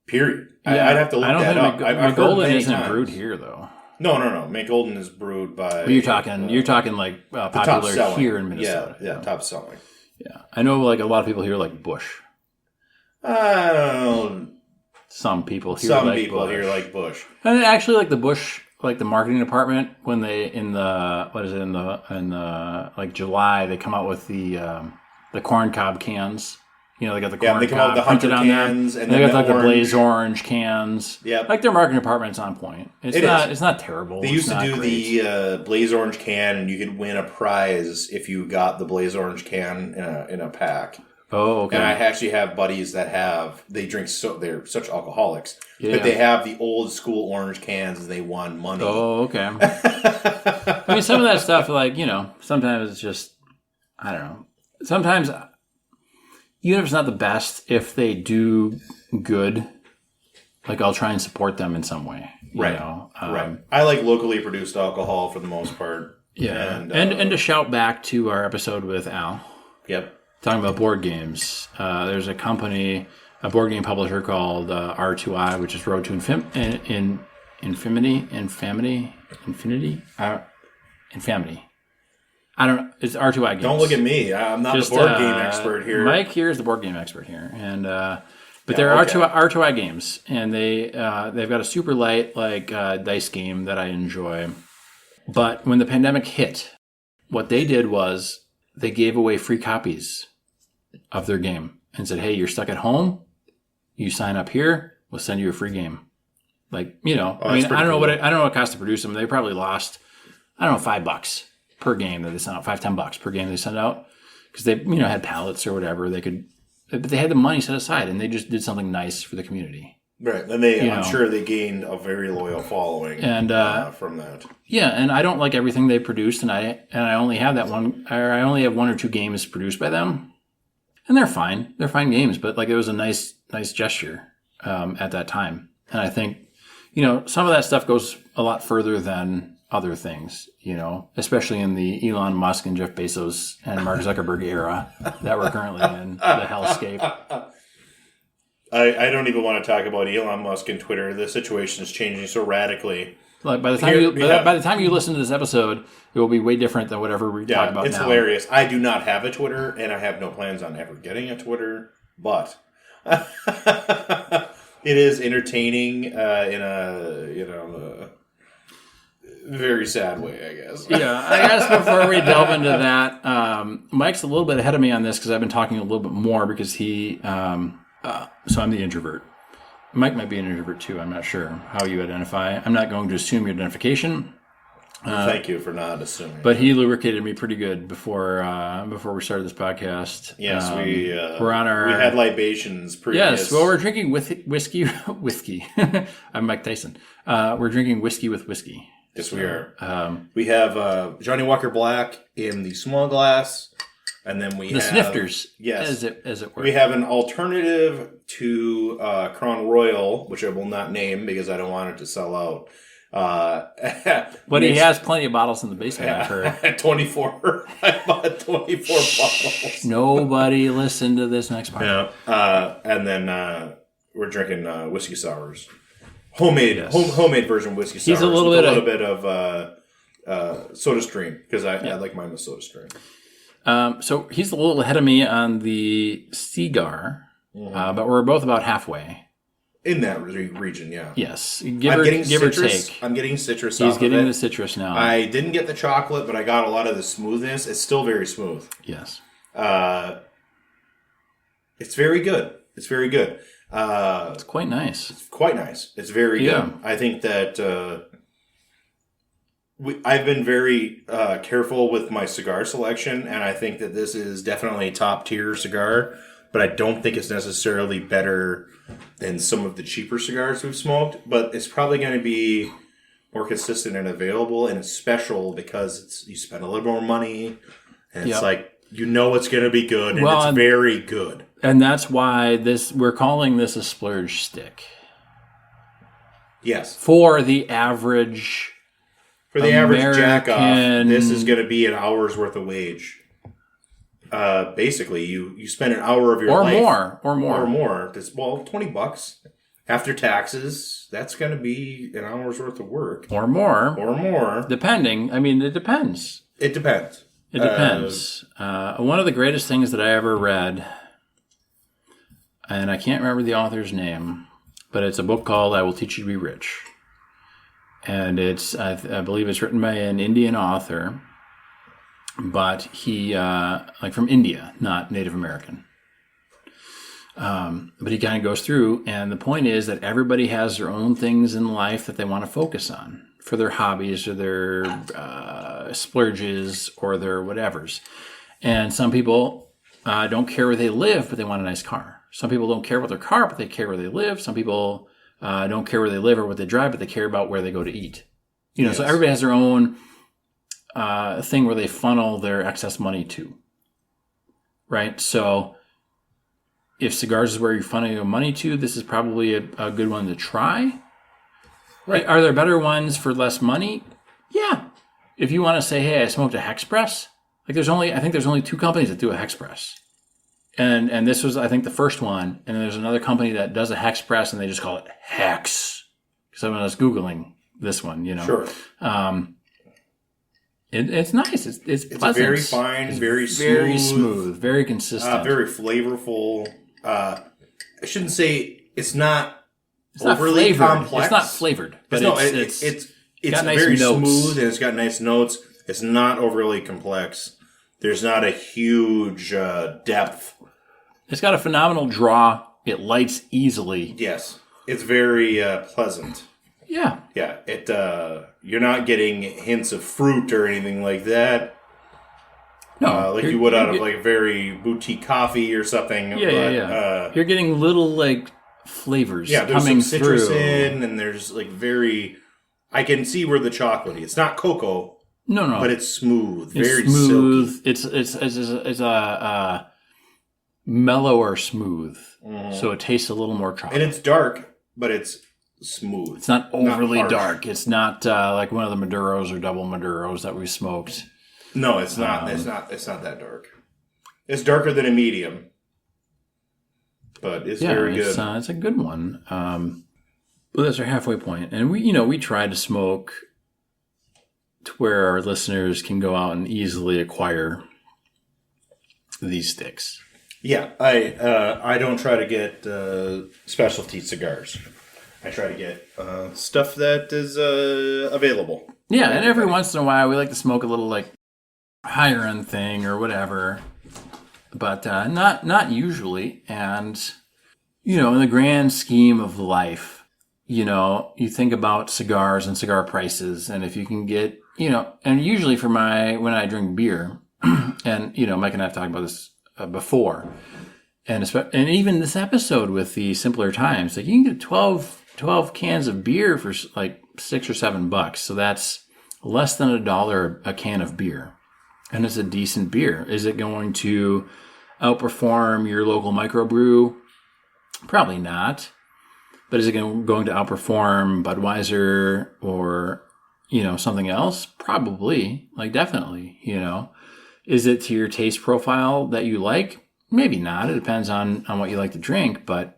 B: Period.
A: Yeah,
B: I'd have to look that up.
A: McGolden isn't brewed here though.
B: No. McGolden is brewed by.
A: But you're talking like popular here in Minnesota.
B: Yeah, top selling.
A: Yeah, I know. Like a lot of people here like Bush. Some people here like Bush. And actually, like the Bush, like the marketing department, when they in like July, they come out with the corn cob cans. You know, they got the corn cob printed on cans, and they got like the Blaze Orange cans. Yeah, like their marketing department's on point. It's not terrible.
B: They used to do the Blaze Orange can, and you could win a prize if you got the Blaze Orange can in a pack.
A: Oh, okay.
B: And I actually have buddies that they're such alcoholics, but they have the old school orange cans, and they won money.
A: Oh, okay. I mean, some of that stuff, like, you know, sometimes it's just, I don't know. Sometimes, even if it's not the best, if they do good, like I'll try and support them in some way.
B: Right. Right. I like locally produced alcohol for the most part.
A: Yeah. And to shout back to our episode with Al.
B: Yep.
A: Talking about board games. There's a company, a board game publisher called R2I, which is Road to Infinity. I don't know. It's R2I Games.
B: Don't look at me. I'm not the board game expert here.
A: Mike here is the board game expert here, and but they're R2I Games, and they've got a super light like dice game that I enjoy. But when the pandemic hit, what they did was they gave away free copies of their game and said, "Hey, you're stuck at home. You sign up here. We'll send you a free game." Like, you know, I mean, I don't know what it costs to produce them. They probably lost, I don't know, $5 per game that they sent out, $5-10 per game they sent out, because they, you know, had pallets or whatever. But they had the money set aside, and they just did something nice for the community.
B: Right, and I'm sure they gained a very loyal following from that.
A: Yeah, and I don't like everything they produced, and I only have I only have 1 or 2 games produced by them, and they're fine. They're fine games, but like it was a nice gesture at that time, and I think, you know, some of that stuff goes a lot further than other things, you know, especially in the Elon Musk and Jeff Bezos and Mark Zuckerberg era that we're currently in, the hellscape.
B: I don't even want to talk about Elon Musk and Twitter. The situation is changing so radically.
A: Like by the time you listen to this episode, it will be way different than whatever we talk about now.
B: It's hilarious. I do not have a Twitter, and I have no plans on ever getting a Twitter, but it is entertaining in a very sad way, I guess.
A: Yeah, I guess before we delve into that, Mike's a little bit ahead of me on this because I've been talking a little bit more because he. So I'm the introvert. Mike might be an introvert too. I'm not sure how you identify. I'm not going to assume your identification.
B: Thank you for not assuming.
A: But he lubricated me pretty good before we started this podcast.
B: Yes,
A: we're on our.
B: We had libations.
A: Yes, well, we're drinking whiskey. I'm Mike Tyson. We're drinking whiskey with whiskey.
B: Yes, we are. We have Johnny Walker Black in the small glass, and then we have
A: the snifters.
B: Yes,
A: as it were.
B: We have an alternative to Crown Royal, which I will not name because I don't want it to sell out.
A: But he has plenty of bottles in the basement. I've heard
B: 24. I bought 24 bottles.
A: Nobody listen to this next part.
B: Yeah, and then we're drinking whiskey sours. Homemade version whiskey sours.
A: He's a little
B: bit of Soda Stream because I like mine with Soda Stream.
A: So he's a little ahead of me on the cigar, but we're both about halfway
B: in that region. Yeah.
A: Yes, give or take.
B: I'm getting citrus.
A: He's getting the citrus now.
B: I didn't get the chocolate, but I got a lot of the smoothness. It's still very smooth.
A: Yes.
B: It's very good. It's very good.
A: It's quite nice.
B: It's quite nice. It's very good. I think that I've been very careful with my cigar selection, and I think that this is definitely a top tier cigar, but I don't think it's necessarily better than some of the cheaper cigars we've smoked, but it's probably going to be more consistent and available, and it's special because you spend a little more money, and it's like, you know it's going to be good, and it's very good.
A: And that's why we're calling this a splurge stick.
B: Yes.
A: For the average
B: jack-off, this is going to be an hour's worth of wage. Basically, you spend an hour of your life. Or more. $20. After taxes, that's going to be an hour's worth of work.
A: Or more. Depending. I mean, it depends.
B: It depends.
A: One of the greatest things that I ever read, and I can't remember the author's name, but it's a book called I Will Teach You to Be Rich. And I believe it's written by an Indian author, but he, from India, not Native American. But he kind of goes through, and the point is that everybody has their own things in life that they want to focus on for their hobbies or their splurges or their whatevers. And some people don't care where they live, but they want a nice car. Some people don't care about their car, but they care where they live. Some people don't care where they live or what they drive, but they care about where they go to eat. So everybody has their own thing where they funnel their excess money to. Right? So if cigars is where you're funneling your money to, this is probably a good one to try. Right? Are there better ones for less money? Yeah. If you want to say, hey, I smoked a Hex Press, I think there's only 2 companies that do a Hex Press. And this was, I think, the first one. And there's another company that does a Hex Press, and they just call it Hex. Because I was Googling this one,
B: Sure.
A: It's nice. It's pleasant.
B: Very fine, very
A: smooth, very consistent.
B: Very flavorful. I shouldn't say it's not
A: overly
B: flavored. Complex.
A: It's not flavored. But
B: it's
A: nice
B: very
A: notes.
B: smooth, and it's got nice notes. It's not overly complex. There's not a huge depth.
A: It's got a phenomenal draw. It lights easily.
B: Yes. It's very pleasant.
A: Yeah.
B: Yeah. You're not getting hints of fruit or anything like that. No. You would out of like a very boutique coffee or something.
A: Yeah. You're getting little flavors
B: there's
A: coming
B: some citrus
A: through.
B: and there's I can see where the chocolatey. It's not cocoa.
A: No.
B: But it's smooth.
A: It's
B: very
A: smooth.
B: silky.
A: It's a mellower smooth. Mm. So it tastes a little more chocolate.
B: And it's dark, but it's smooth.
A: It's not overly dark. It's not like one of the Maduros or double Maduros that we smoked.
B: No, it's not. It's not that dark. It's darker than a medium, but it's very good.
A: It's a good one. Well, that's our halfway point, and we try to smoke to where our listeners can go out and easily acquire these sticks.
B: Yeah, I don't try to get specialty cigars. I try to get stuff that is available.
A: Yeah, and every once in a while we like to smoke a little higher end thing or whatever, but not usually. And in the grand scheme of life, you think about cigars and cigar prices, and if you can get and usually when I drink beer, and Mike and I have talked about this before, and even this episode with the simpler times, you can get 12 cans of beer for $6 or $7. So that's less than $1 a can of beer. And it's a decent beer. Is it going to outperform your local microbrew? Probably not. But is it going to outperform Budweiser or, something else? Probably. Definitely, Is it to your taste profile that you like? Maybe not. It depends on what you like to drink, but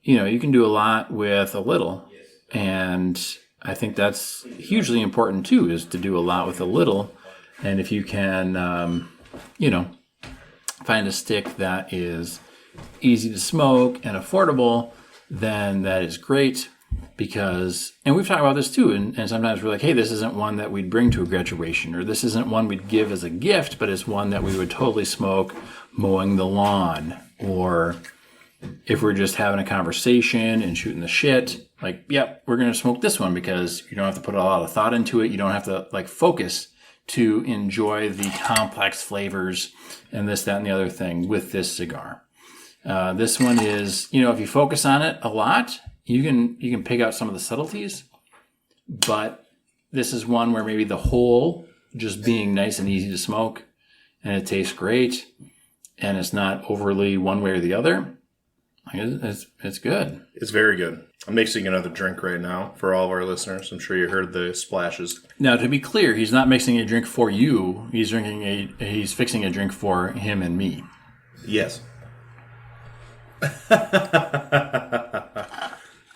A: you can do a lot with a little. And I think that's hugely important too, is to do a lot with a little. And if you can, find a stick that is easy to smoke and affordable, then that is great. And we've talked about this too, and sometimes we're like, hey, this isn't one that we'd bring to a graduation, or this isn't one we'd give as a gift, but it's one that we would totally smoke mowing the lawn, or if we're just having a conversation and shooting the shit, yep, we're going to smoke this one because you don't have to put a lot of thought into it. You don't have to focus to enjoy the complex flavors and this, that, and the other thing with this cigar. This one is, if you focus on it a lot, you can pick out some of the subtleties, but this is one where maybe the whole just being nice and easy to smoke, and it tastes great, and it's not overly one way or the other. It's good.
B: It's very good. I'm mixing another drink right now for all of our listeners. I'm sure you heard the splashes.
A: Now, to be clear, he's not mixing a drink for you. He's fixing a drink for him and me.
B: Yes.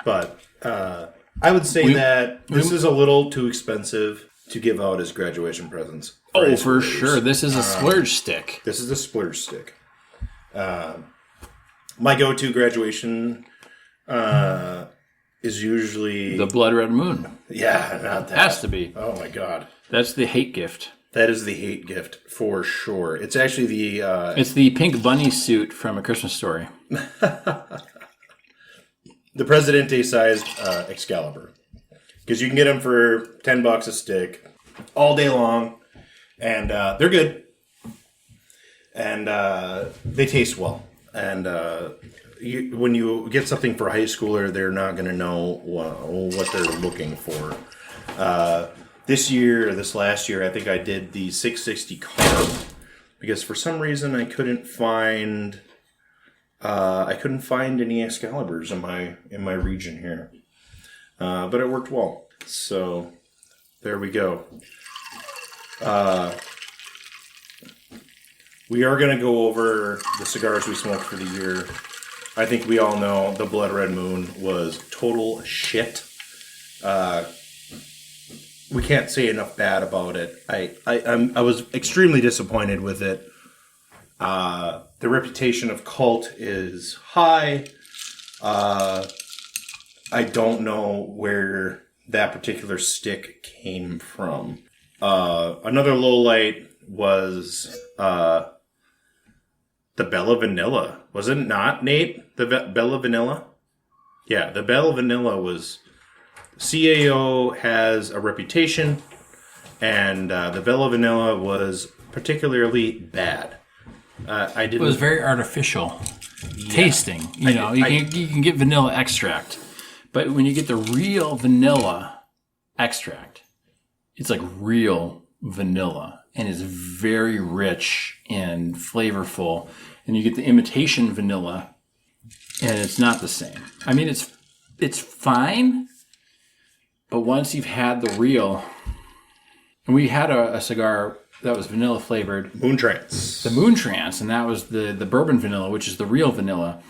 B: But I would say that this is a little too expensive to give out as graduation presents.
A: Oh, for sure. This is a splurge stick.
B: This is a splurge stick. My go-to graduation is usually...
A: The Blood Red Moon.
B: Yeah, not that.
A: Has to be.
B: Oh, my God.
A: That's the hate gift.
B: That is the hate gift, for sure. It's actually the...
A: It's the pink bunny suit from A Christmas Story.
B: The Presidente-sized Excalibur. Because you can get them for $10 a stick all day long. And they're good. And they taste well. And when you get something for a high schooler, they're not going to know what they're looking for. This last year, I think I did the 660 carb because for some reason I couldn't find any Excaliburs in my region here, but it worked well. So there we go. We are going to go over the cigars we smoked for the year. I think we all know the Blood Red Moon was total shit. We can't say enough bad about it. I was extremely disappointed with it. The reputation of cult is high. I don't know where that particular stick came from. Another low light was the Bella Vanilla. Was it not, Nate? The Bella Vanilla? Yeah, the Bella Vanilla was... CAO has a reputation, and the Bella Vanilla was particularly bad. It
A: was very artificial tasting. You can get vanilla extract, but when you get the real vanilla extract, it's like real vanilla, and it's very rich and flavorful. And you get the imitation vanilla, and it's not the same. I mean, it's fine. But once you've had the real, and we had a cigar that was vanilla flavored.
B: Moon Trance.
A: The Moon Trance, and that was the bourbon vanilla, which is the real vanilla.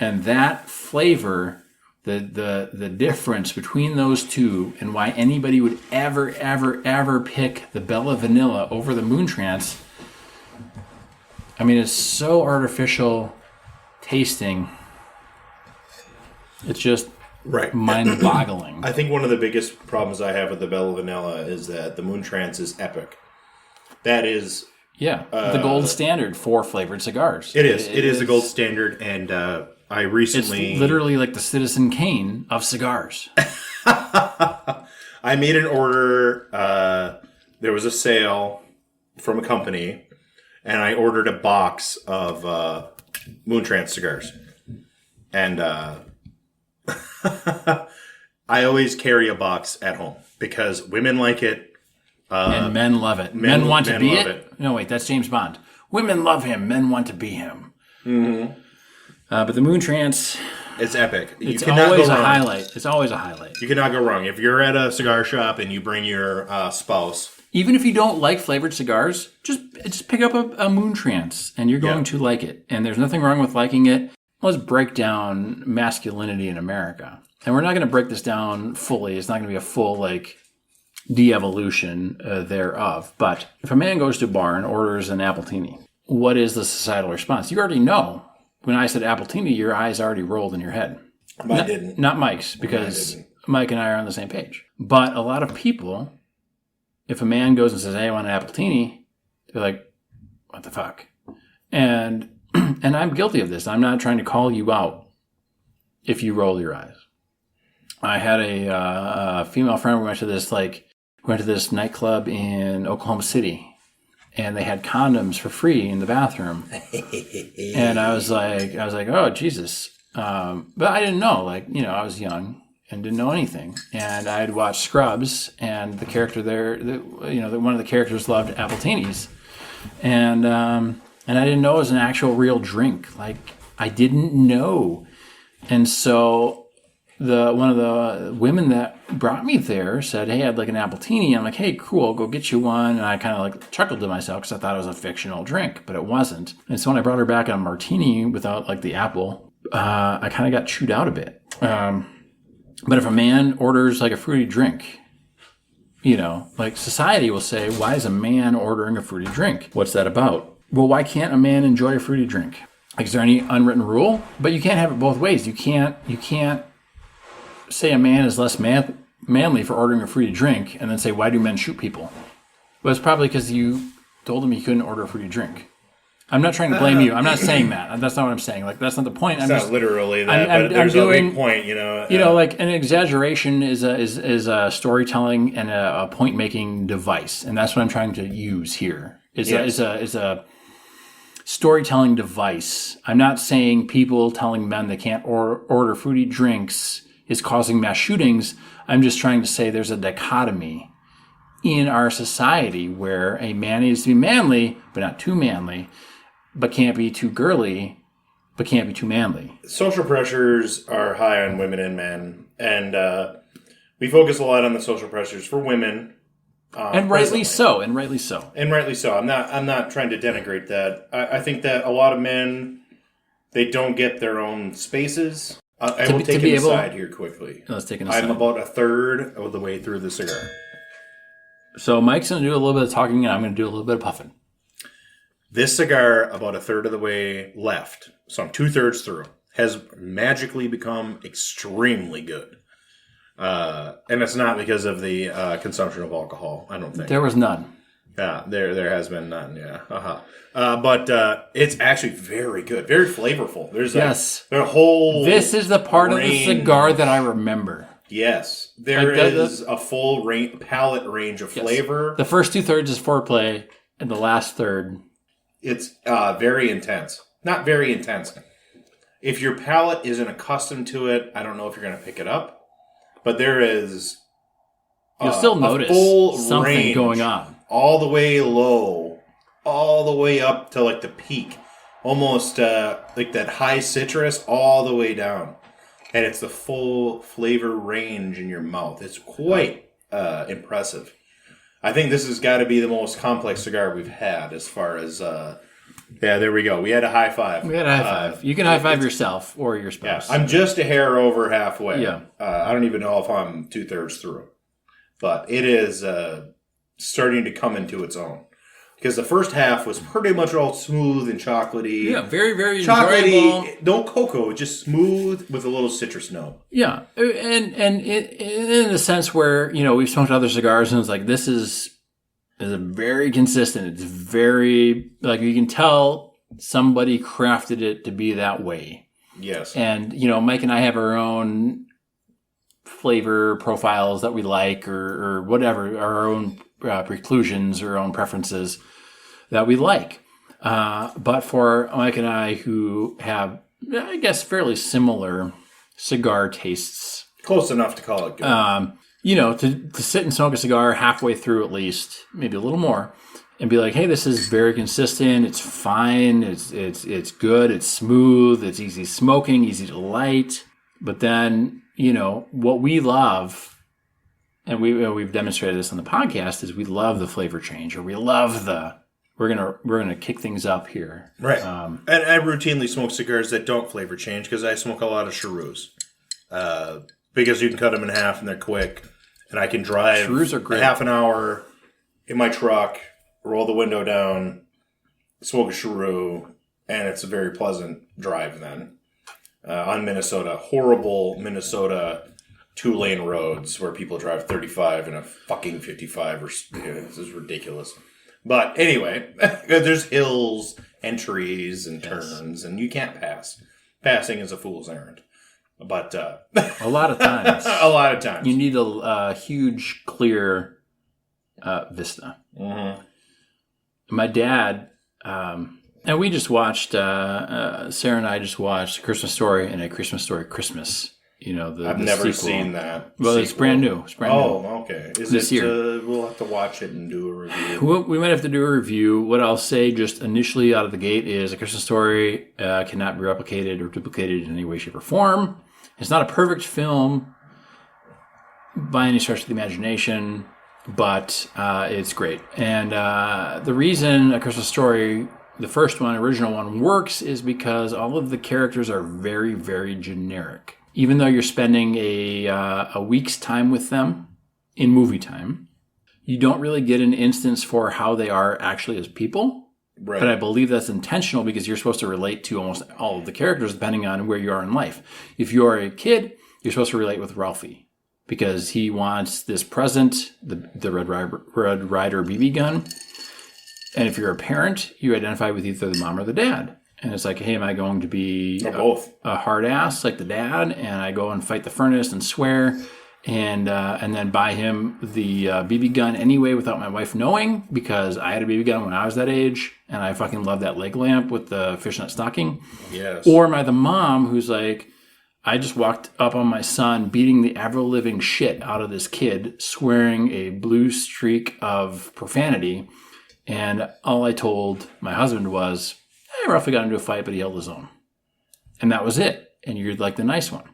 A: And that flavor, the difference between those two and why anybody would ever pick the Bella Vanilla over the Moon Trance, I mean, it's so artificial tasting. It's just...
B: Right.
A: Mind-boggling.
B: I think one of the biggest problems I have with the Bella Vanilla is that the Moon Trance is epic. That is...
A: Yeah, the gold standard for flavored cigars.
B: It is. It is the gold standard, and I recently...
A: It's literally like the Citizen Kane of cigars.
B: I made an order. There was a sale from a company, and I ordered a box of Moon Trance cigars. And... I always carry a box at home because women like it.
A: And men love it. Men want to be it. No, wait, that's James Bond. Women love him. Men want to be him. Mm-hmm. But the Moon Trance...
B: It's epic.
A: It's always a highlight. It's always a highlight.
B: You cannot go wrong. If you're at a cigar shop and you bring your spouse...
A: Even if you don't like flavored cigars, just pick up a Moon Trance and you're going to like it. And there's nothing wrong with liking it. Let's break down masculinity in America. And we're not going to break this down fully. It's not going to be a full, de-evolution thereof. But if a man goes to a bar and orders an Appletini, what is the societal response? You already know. When I said Appletini, your eyes already rolled in your head.
B: Mine didn't.
A: Not Mike's, because Mike and I are on the same page. But a lot of people, if a man goes and says, hey, I want an Appletini, they're like, what the fuck? And I'm guilty of this. I'm not trying to call you out if you roll your eyes. I had a female friend. We went to this nightclub in Oklahoma City, and they had condoms for free in the bathroom. And I was like, oh Jesus! But I didn't know. I was young, and didn't know anything. And I had watched Scrubs, and the character there, one of the characters loved Appletainies, and I didn't know it was an actual real drink. Like, I didn't know, and so one of the women that brought me there said, "Hey, I'd like an Appletini." I'm like, "Hey, cool, I'll go get you one." And I kind of like chuckled to myself because I thought it was a fictional drink, but it wasn't. And so when I brought her back a martini without like the apple, I kind of got chewed out a bit. But if a man orders like a fruity drink, like society will say, "Why is a man ordering a fruity drink? What's that about?" Well, why can't a man enjoy a fruity drink? Like, is there any unwritten rule? But you can't have it both ways. You can't say a man is less manly for ordering a fruity drink and then say, "Why do men shoot people?" Well, it's probably because you told him he couldn't order a fruity drink. I'm not trying to blame you. I'm not saying that. That's not what I'm saying. Like, that's not the point.
B: It's not literally that, but there's a big point,
A: like an exaggeration is a storytelling and a point making device, and that's what I'm trying to use here. Is a storytelling device. I'm not saying people telling men they can't order fruity drinks is causing mass shootings. I'm just trying to say there's a dichotomy in our society where a man needs to be manly, but not too manly, but can't be too girly, but can't be too manly.
B: Social pressures are high on women and men, and we focus a lot on the social pressures for women.
A: And rightly so.
B: I'm not trying to denigrate that. I think that a lot of men, they don't get their own spaces. I will take an aside here quickly.
A: Let's take an aside.
B: I'm about a third of the way through the cigar.
A: So Mike's going to do a little bit of talking, and I'm going to do a little bit of puffing.
B: This cigar, about a third of the way left, so I'm 2/3 through, has magically become extremely good. And it's not because of the consumption of alcohol, I don't think.
A: There was none.
B: Yeah, there has been none, yeah. But it's actually very good, very flavorful. There's a whole
A: This is the part of the cigar that I remember.
B: Yes, there is a full palate range of flavor.
A: The first 2/3 is foreplay, and the last third...
B: It's very intense. Not very intense. If your palate isn't accustomed to it, I don't know if you're going to pick it up. But there is...
A: You'll still notice something going on.
B: All the way low, all the way up to like the peak. Almost like that high citrus all the way down. And it's the full flavor range in your mouth. It's quite impressive. I think this has got to be the most complex cigar we've had as far as... yeah, there we go. We had a high five.
A: You can high five yourself or your spouse.
B: Yeah, I'm just a hair over halfway.
A: Yeah.
B: I don't even know if I'm 2/3 through. But it is starting to come into its own. Because the first half was pretty much all smooth and chocolatey.
A: Yeah, very, very
B: chocolatey,
A: enjoyable.
B: No cocoa, just smooth with a little citrus note.
A: Yeah, and in a sense where, we've smoked other cigars and it's like, this is a very consistent. It's very, like, you can tell somebody crafted it to be that way.
B: Yes.
A: And, Mike and I have our own flavor profiles that we like or whatever, our own preclusions or our own preferences that we like. But for Mike and I, who have, I guess, fairly similar cigar tastes.
B: Close enough to call it good.
A: To sit and smoke a cigar halfway through at least, maybe a little more, and be like, hey, this is very consistent, it's fine, it's good, it's smooth, it's easy smoking, easy to light. But then, what we love, and we've demonstrated this on the podcast, is we love the flavor change, or we love we're gonna kick things up here,
B: right? And I routinely smoke cigars that don't flavor change because I smoke a lot of Cheroots, because you can cut them in half and they're quick, and I can drive
A: Cheroots are great.
B: Half an hour in my truck, roll the window down, smoke a Cheroot, and it's a very pleasant drive then. On Minnesota, horrible Minnesota 2-lane roads where people drive 35 and a fucking 55. This is ridiculous. But anyway, there's hills and trees and turns, and you can't pass. Passing is a fool's errand. But
A: a lot of times.
B: A lot of times.
A: You need a huge, clear vista.
B: Mm-hmm.
A: My dad... and we just watched, Sarah and I just watched A Christmas Story and A Christmas Story Christmas
B: I've never seen that.
A: Well, it's brand new. It's brand new.
B: Oh, okay. Is
A: this
B: it?
A: Year.
B: We'll have to watch it and do a review.
A: We might have to do a review. What I'll say just initially out of the gate is A Christmas Story cannot be replicated or duplicated in any way, shape, or form. It's not a perfect film by any stretch of the imagination, but it's great. And the reason A Christmas Story, the first one, original one, works is because all of the characters are very, very generic. Even though you're spending a week's time with them in movie time, you don't really get an instance for how they are actually as people.
B: Right.
A: But I believe that's intentional because you're supposed to relate to almost all of the characters depending on where you are in life. If you're a kid, you're supposed to relate with Ralphie because he wants this present, the Red Ryder BB gun. And if you're a parent, you identify with either the mom or the dad. And it's like, hey, am I going to be
B: both
A: a hard ass like the dad? And I go and fight the furnace and swear and then buy him the BB gun anyway without my wife knowing because I had a BB gun when I was that age and I fucking love that leg lamp with the fishnet stocking.
B: Yes.
A: Or am I the mom who's like, I just walked up on my son beating the ever-living shit out of this kid, swearing a blue streak of profanity. And all I told my husband was, I roughly got into a fight, but he held his own. And that was it. And you're like the nice one.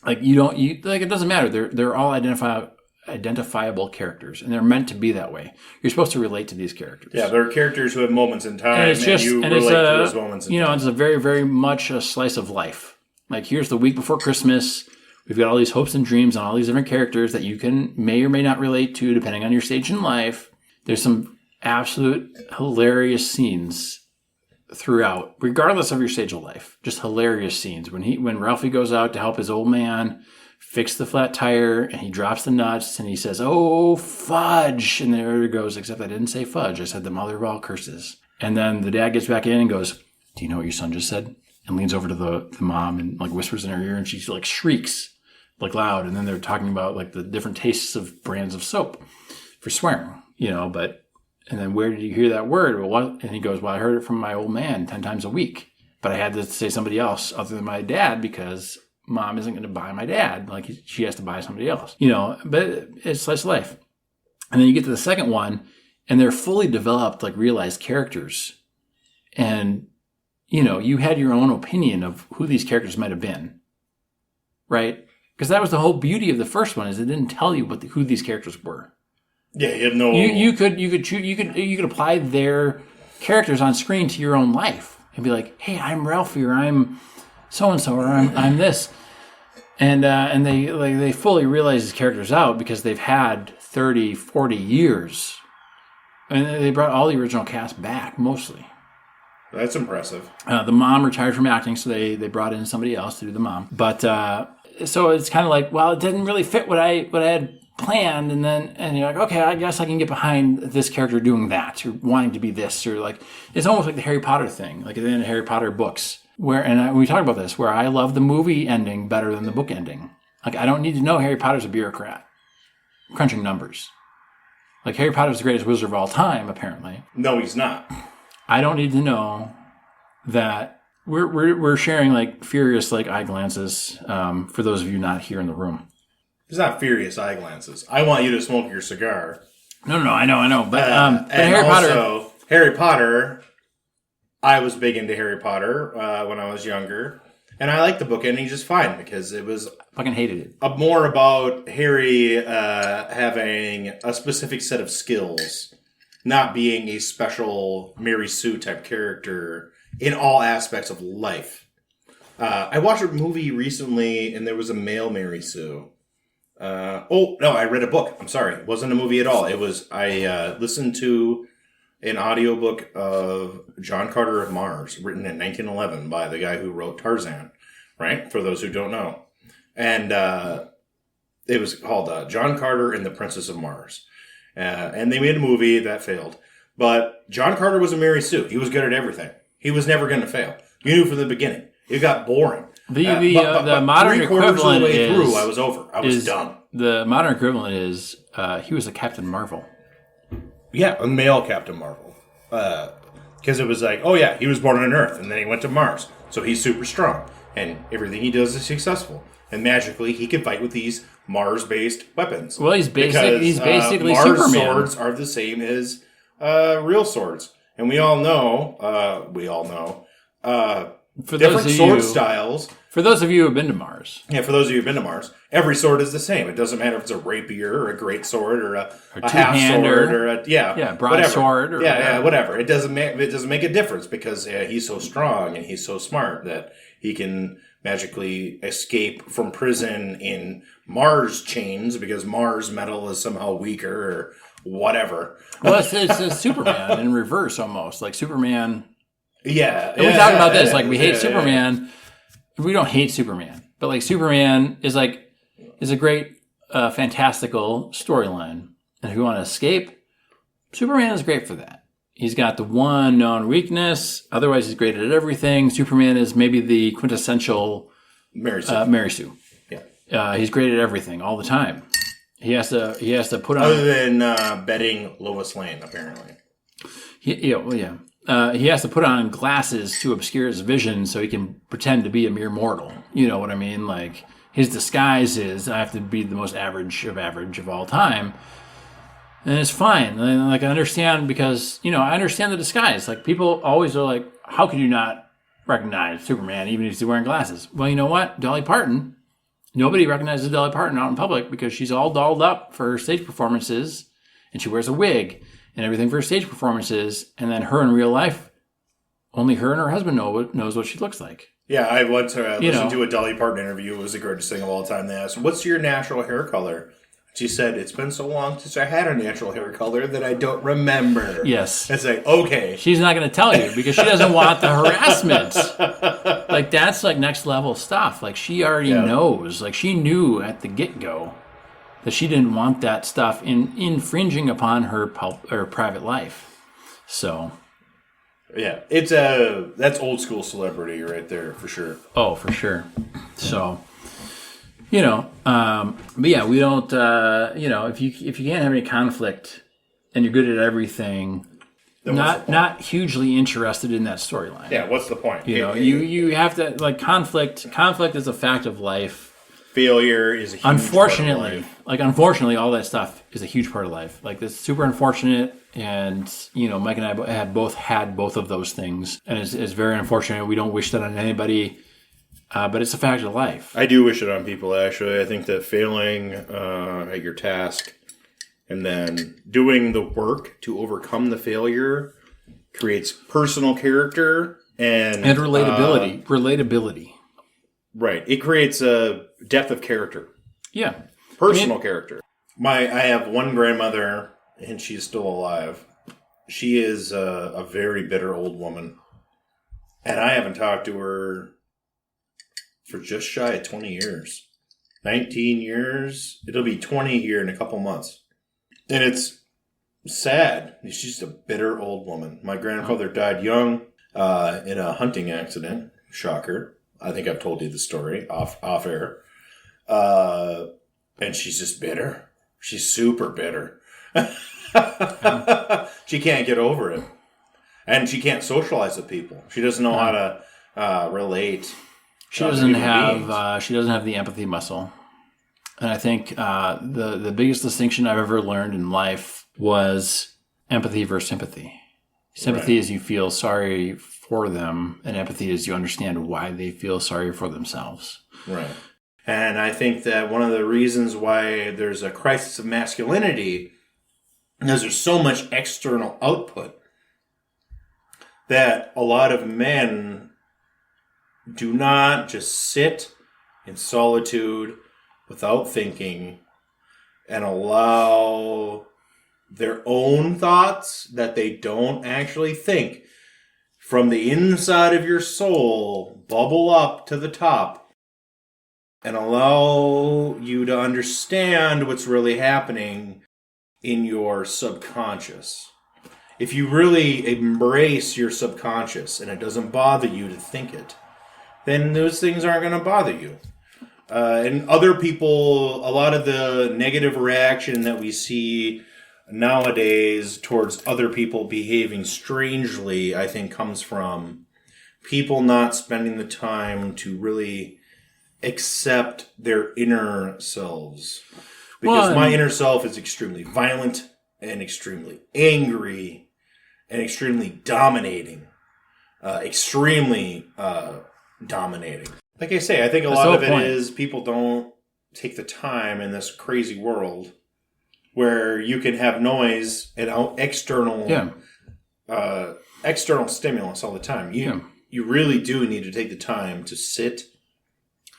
A: Like it doesn't matter. They're all identifiable characters, and they're meant to be that way. You're supposed to relate to these characters.
B: Yeah, there are characters who have moments in time, and you relate to those moments in time.
A: It's a very, very much a slice of life. Like here's the week before Christmas. We've got all these hopes and dreams on all these different characters that you may or may not relate to, depending on your stage in life. There's some absolute hilarious scenes throughout, regardless of your stage of life. Just hilarious scenes. When Ralphie goes out to help his old man fix the flat tire and he drops the nuts and he says, "Oh, fudge." And there it goes, except I didn't say fudge. I said the mother of all curses. And then the dad gets back in and goes, "Do you know what your son just said?" And leans over to the mom and like whispers in her ear and she like shrieks like loud. And then they're talking about like the different tastes of brands of soap for swearing, and then where did you hear that word? Well, what? And he goes, well, I heard it from my old man 10 times a week. But I had to say somebody else other than my dad because mom isn't going to buy my dad. Like she has to buy somebody else, but it's slice of life. And then you get to the second one and they're fully developed, like realized characters. And, you had your own opinion of who these characters might have been. Right? Because that was the whole beauty of the first one is it didn't tell you who these characters were.
B: Yeah, you have no.
A: You could apply their characters on screen to your own life and be like, hey, I'm Ralphie, or I'm so and so, or I'm this, and they fully realize these characters out because they've had 30, 40 years, and they brought all the original cast back mostly.
B: That's impressive.
A: The mom retired from acting, so they brought in somebody else to do the mom. But so it's kind of like, well, it didn't really fit what I had planned, and you're like, okay, I guess I can get behind this character doing that or wanting to be this, or like it's almost like the Harry Potter thing, like at the end of Harry Potter books, we talk about this, where I love the movie ending better than the book ending. Like I don't need to know Harry Potter's a bureaucrat crunching numbers. Like Harry Potter's the greatest wizard of all time, apparently.
B: No, he's not.
A: I don't need to know that we're sharing like furious like eye glances for those of you not here in the room.
B: It's not furious eye glances. I want you to smoke your cigar.
A: No, I know. But
B: Harry Potter, I was big into Harry Potter when I was younger. And I liked the book ending just fine because it was...
A: Fucking hated it.
B: More about Harry having a specific set of skills, not being a special Mary Sue type character in all aspects of life. I watched a movie recently and there was a male Mary Sue. I read a book. I'm sorry. It wasn't a movie at all. I listened to an audiobook of John Carter of Mars, written in 1911 by the guy who wrote Tarzan, right? For those who don't know. And it was called John Carter and the Princess of Mars. And they made a movie that failed. But John Carter was a Mary Sue. He was good at everything. He was never going to fail. You knew from the beginning. It got boring.
A: The modern equivalent
B: of the way through, I was over. I was done.
A: The modern equivalent is he was a Captain Marvel.
B: Yeah, a male Captain Marvel. Because it was like, oh yeah, he was born on Earth, and then he went to Mars, so he's super strong. and everything he does is successful. And magically, he can fight with these Mars-based weapons.
A: Well, he's basically
B: Mars
A: Superman.
B: swords are the same as real swords, and we all know.
A: For
B: different
A: those of
B: sword
A: you,
B: styles.
A: For those of you who have been to Mars.
B: Yeah, for those of you who've been to Mars, every sword is the same. It doesn't matter if it's a rapier or a great sword or a half sword or a
A: broadsword or
B: whatever. It doesn't make a difference because he's so strong and he's so smart that he can magically escape from prison in Mars chains because Mars metal is somehow weaker or whatever.
A: Well, it's a Superman in reverse almost. Like Superman.
B: Yeah.
A: We talked about this. Like we hate Superman. We don't hate Superman. But like Superman is a great fantastical storyline. And if you want to escape, Superman is great for that. He's got the one known weakness. Otherwise, he's great at everything. Superman is maybe the quintessential Mary Sue. Yeah. He's great at everything all the time. He has to put on...
B: Other than betting Lois Lane, apparently.
A: He has to put on glasses to obscure his vision so he can pretend to be a mere mortal. You know what I mean? Like, his disguise is, I have to be the most average of all time. And it's fine. And, like, I understand because, I understand the disguise. Like, people always are like, how could you not recognize Superman even if he's wearing glasses? Well, you know what? Dolly Parton. Nobody recognizes Dolly Parton out in public because she's all dolled up for her stage performances and she wears a wig and everything for her stage performances. And then her in real life, only her and her husband knows what she looks like.
B: Yeah, I once listened to a Dolly Parton interview. It was the greatest thing of all time. They asked, what's your natural hair color? She said, it's been so long since I had a natural hair color that I don't remember.
A: Yes.
B: It's like, okay.
A: She's not going to tell you because she doesn't want the harassment. Like, that's like next level stuff. Like, she already knows. Like, she knew at the get-go that she didn't want that stuff infringing upon her private life. So...
B: yeah, that's old school celebrity right there for sure.
A: Oh, for sure. So, but yeah, we don't. If you can't have any conflict and you're good at everything, not hugely interested in that storyline.
B: Yeah, what's the point?
A: You have to like conflict. Conflict is a fact of life.
B: Failure is a huge
A: unfortunately,
B: part of life.
A: Unfortunately, all that stuff is a huge part of life. Like, it's super unfortunate, and Mike and I have both had both of those things, and it's very unfortunate. We don't wish that on anybody, but it's a fact of life.
B: I do wish it on people. Actually, I think that failing at your task and then doing the work to overcome the failure creates personal character and relatability. Right. It creates a depth of character.
A: Yeah.
B: Personal character. I have one grandmother, and she's still alive. She is a very bitter old woman. And I haven't talked to her for just shy of 20 years. 19 years. It'll be 20 here in a couple months. And it's sad. She's just a bitter old woman. My grandfather died young in a hunting accident. Shocker. I think I've told you the story off air. And she's just bitter. She's super bitter. She can't get over it. And she can't socialize with people. She doesn't know how to relate.
A: She doesn't have the empathy muscle. And I think the biggest distinction I've ever learned in life was empathy versus sympathy. Sympathy is you feel sorry for them, and empathy is you understand why they feel sorry for themselves.
B: Right. And I think that one of the reasons why there's a crisis of masculinity is there's so much external output that a lot of men do not just sit in solitude without thinking and allow their own thoughts that they don't actually think from the inside of your soul bubble up to the top and allow you to understand what's really happening in your subconscious. If you really embrace your subconscious and it doesn't bother you to think it, then those things aren't going to bother you. And other people, a lot of the negative reaction that we see nowadays towards other people behaving strangely, I think comes from people not spending the time to really accept their inner selves. Because my inner self is extremely violent and extremely angry and extremely dominating. Extremely dominating. Like I say, I think a lot of it is people don't take the time in this crazy world where you can have noise and external stimulus all the time. You really do need to take the time to sit,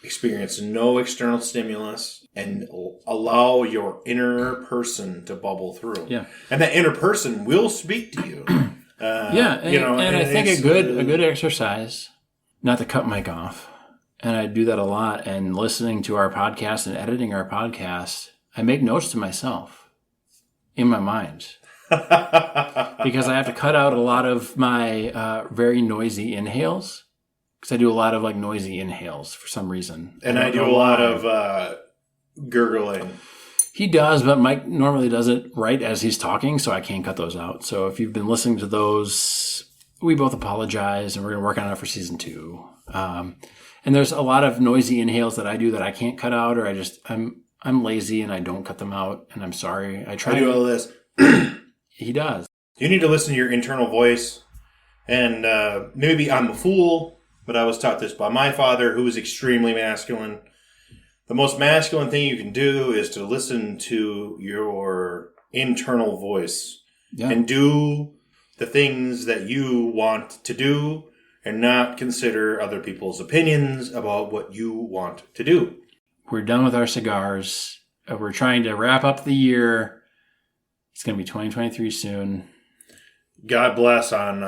B: experience no external stimulus, and allow your inner person to bubble through. Yeah. And that inner person will speak to you.
A: And I think a good exercise, not to cut Mike off, and I do that a lot, and listening to our podcast and editing our podcast, I make notes to myself in my mind. Because I have to cut out a lot of my very noisy inhales. Because I do a lot of like noisy inhales for some reason.
B: And I do a lot of gurgling.
A: He does, but Mike normally does it right as he's talking, so I can't cut those out. So if you've been listening to those, we both apologize, and we're going to work on it for season 2. And there's a lot of noisy inhales that I do that I can't cut out, or I'm lazy and I don't cut them out, and I'm sorry. I try.
B: I do all this.
A: He does.
B: You need to listen to your internal voice, and maybe I'm a fool, but I was taught this by my father, who was extremely masculine. The most masculine thing you can do is to listen to your internal voice and do the things that you want to do and not consider other people's opinions about what you want to do.
A: We're done with our cigars. We're trying to wrap up the year. It's going to be 2023 soon.
B: God bless on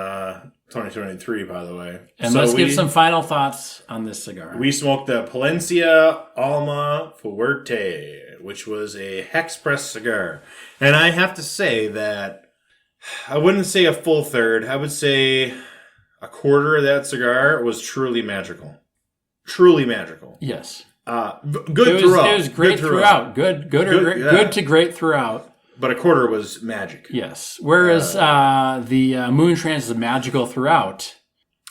B: 2023, by the way.
A: And so let's give some final thoughts on this cigar.
B: We smoked the Plasencia Alma Fuerte, which was a hex press cigar. And I have to say that I wouldn't say a full third. I would say a quarter of that cigar was truly magical. Truly magical.
A: Yes.
B: Good throughout.
A: It was great throughout. Good to great throughout.
B: But a quarter was magic.
A: Yes. Whereas the Moon Trance is magical throughout.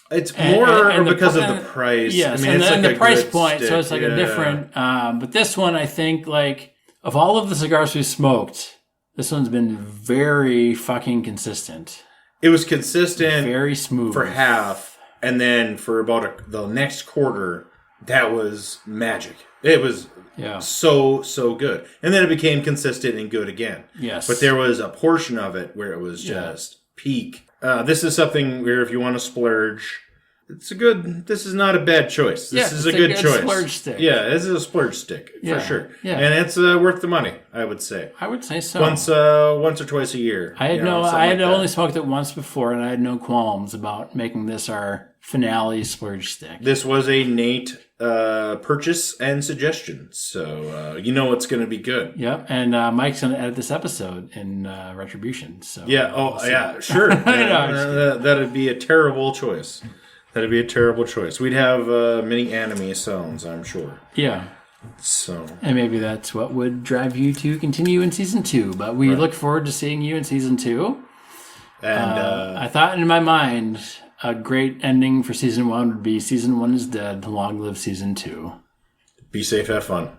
B: It's more because of the price.
A: Yes,
B: I mean,
A: and the price point, stick. So it's like a different... but this one, I think, like, of all of the cigars we smoked, this one's been very fucking consistent.
B: It was consistent.
A: Very smooth.
B: For half, and then for about the next quarter, that was magic. It was... Yeah. So good. And then it became consistent and good again.
A: Yes.
B: But there was a portion of it where it was just peak. This is something where if you want to splurge, this is not a bad choice. This is a good choice.
A: Splurge stick.
B: Yeah, this is a splurge stick for sure. Yeah. And it's worth the money, I would say.
A: I would say so.
B: Once or twice a year.
A: I had only smoked it once before, and I had no qualms about making this our finale splurge stick.
B: This was a Nate purchase and suggestion, so you know it's going to be good.
A: Yep, and Mike's going to edit this episode in retribution. So
B: sure. That'd be a terrible choice. That'd be a terrible choice. We'd have many anime sounds, I'm sure.
A: Yeah.
B: So.
A: And maybe that's what would drive you to continue in season 2. But we look forward to seeing you in season 2. And I thought in my mind, a great ending for season 1 would be season 1 is dead, long live season 2.
B: Be safe, have fun.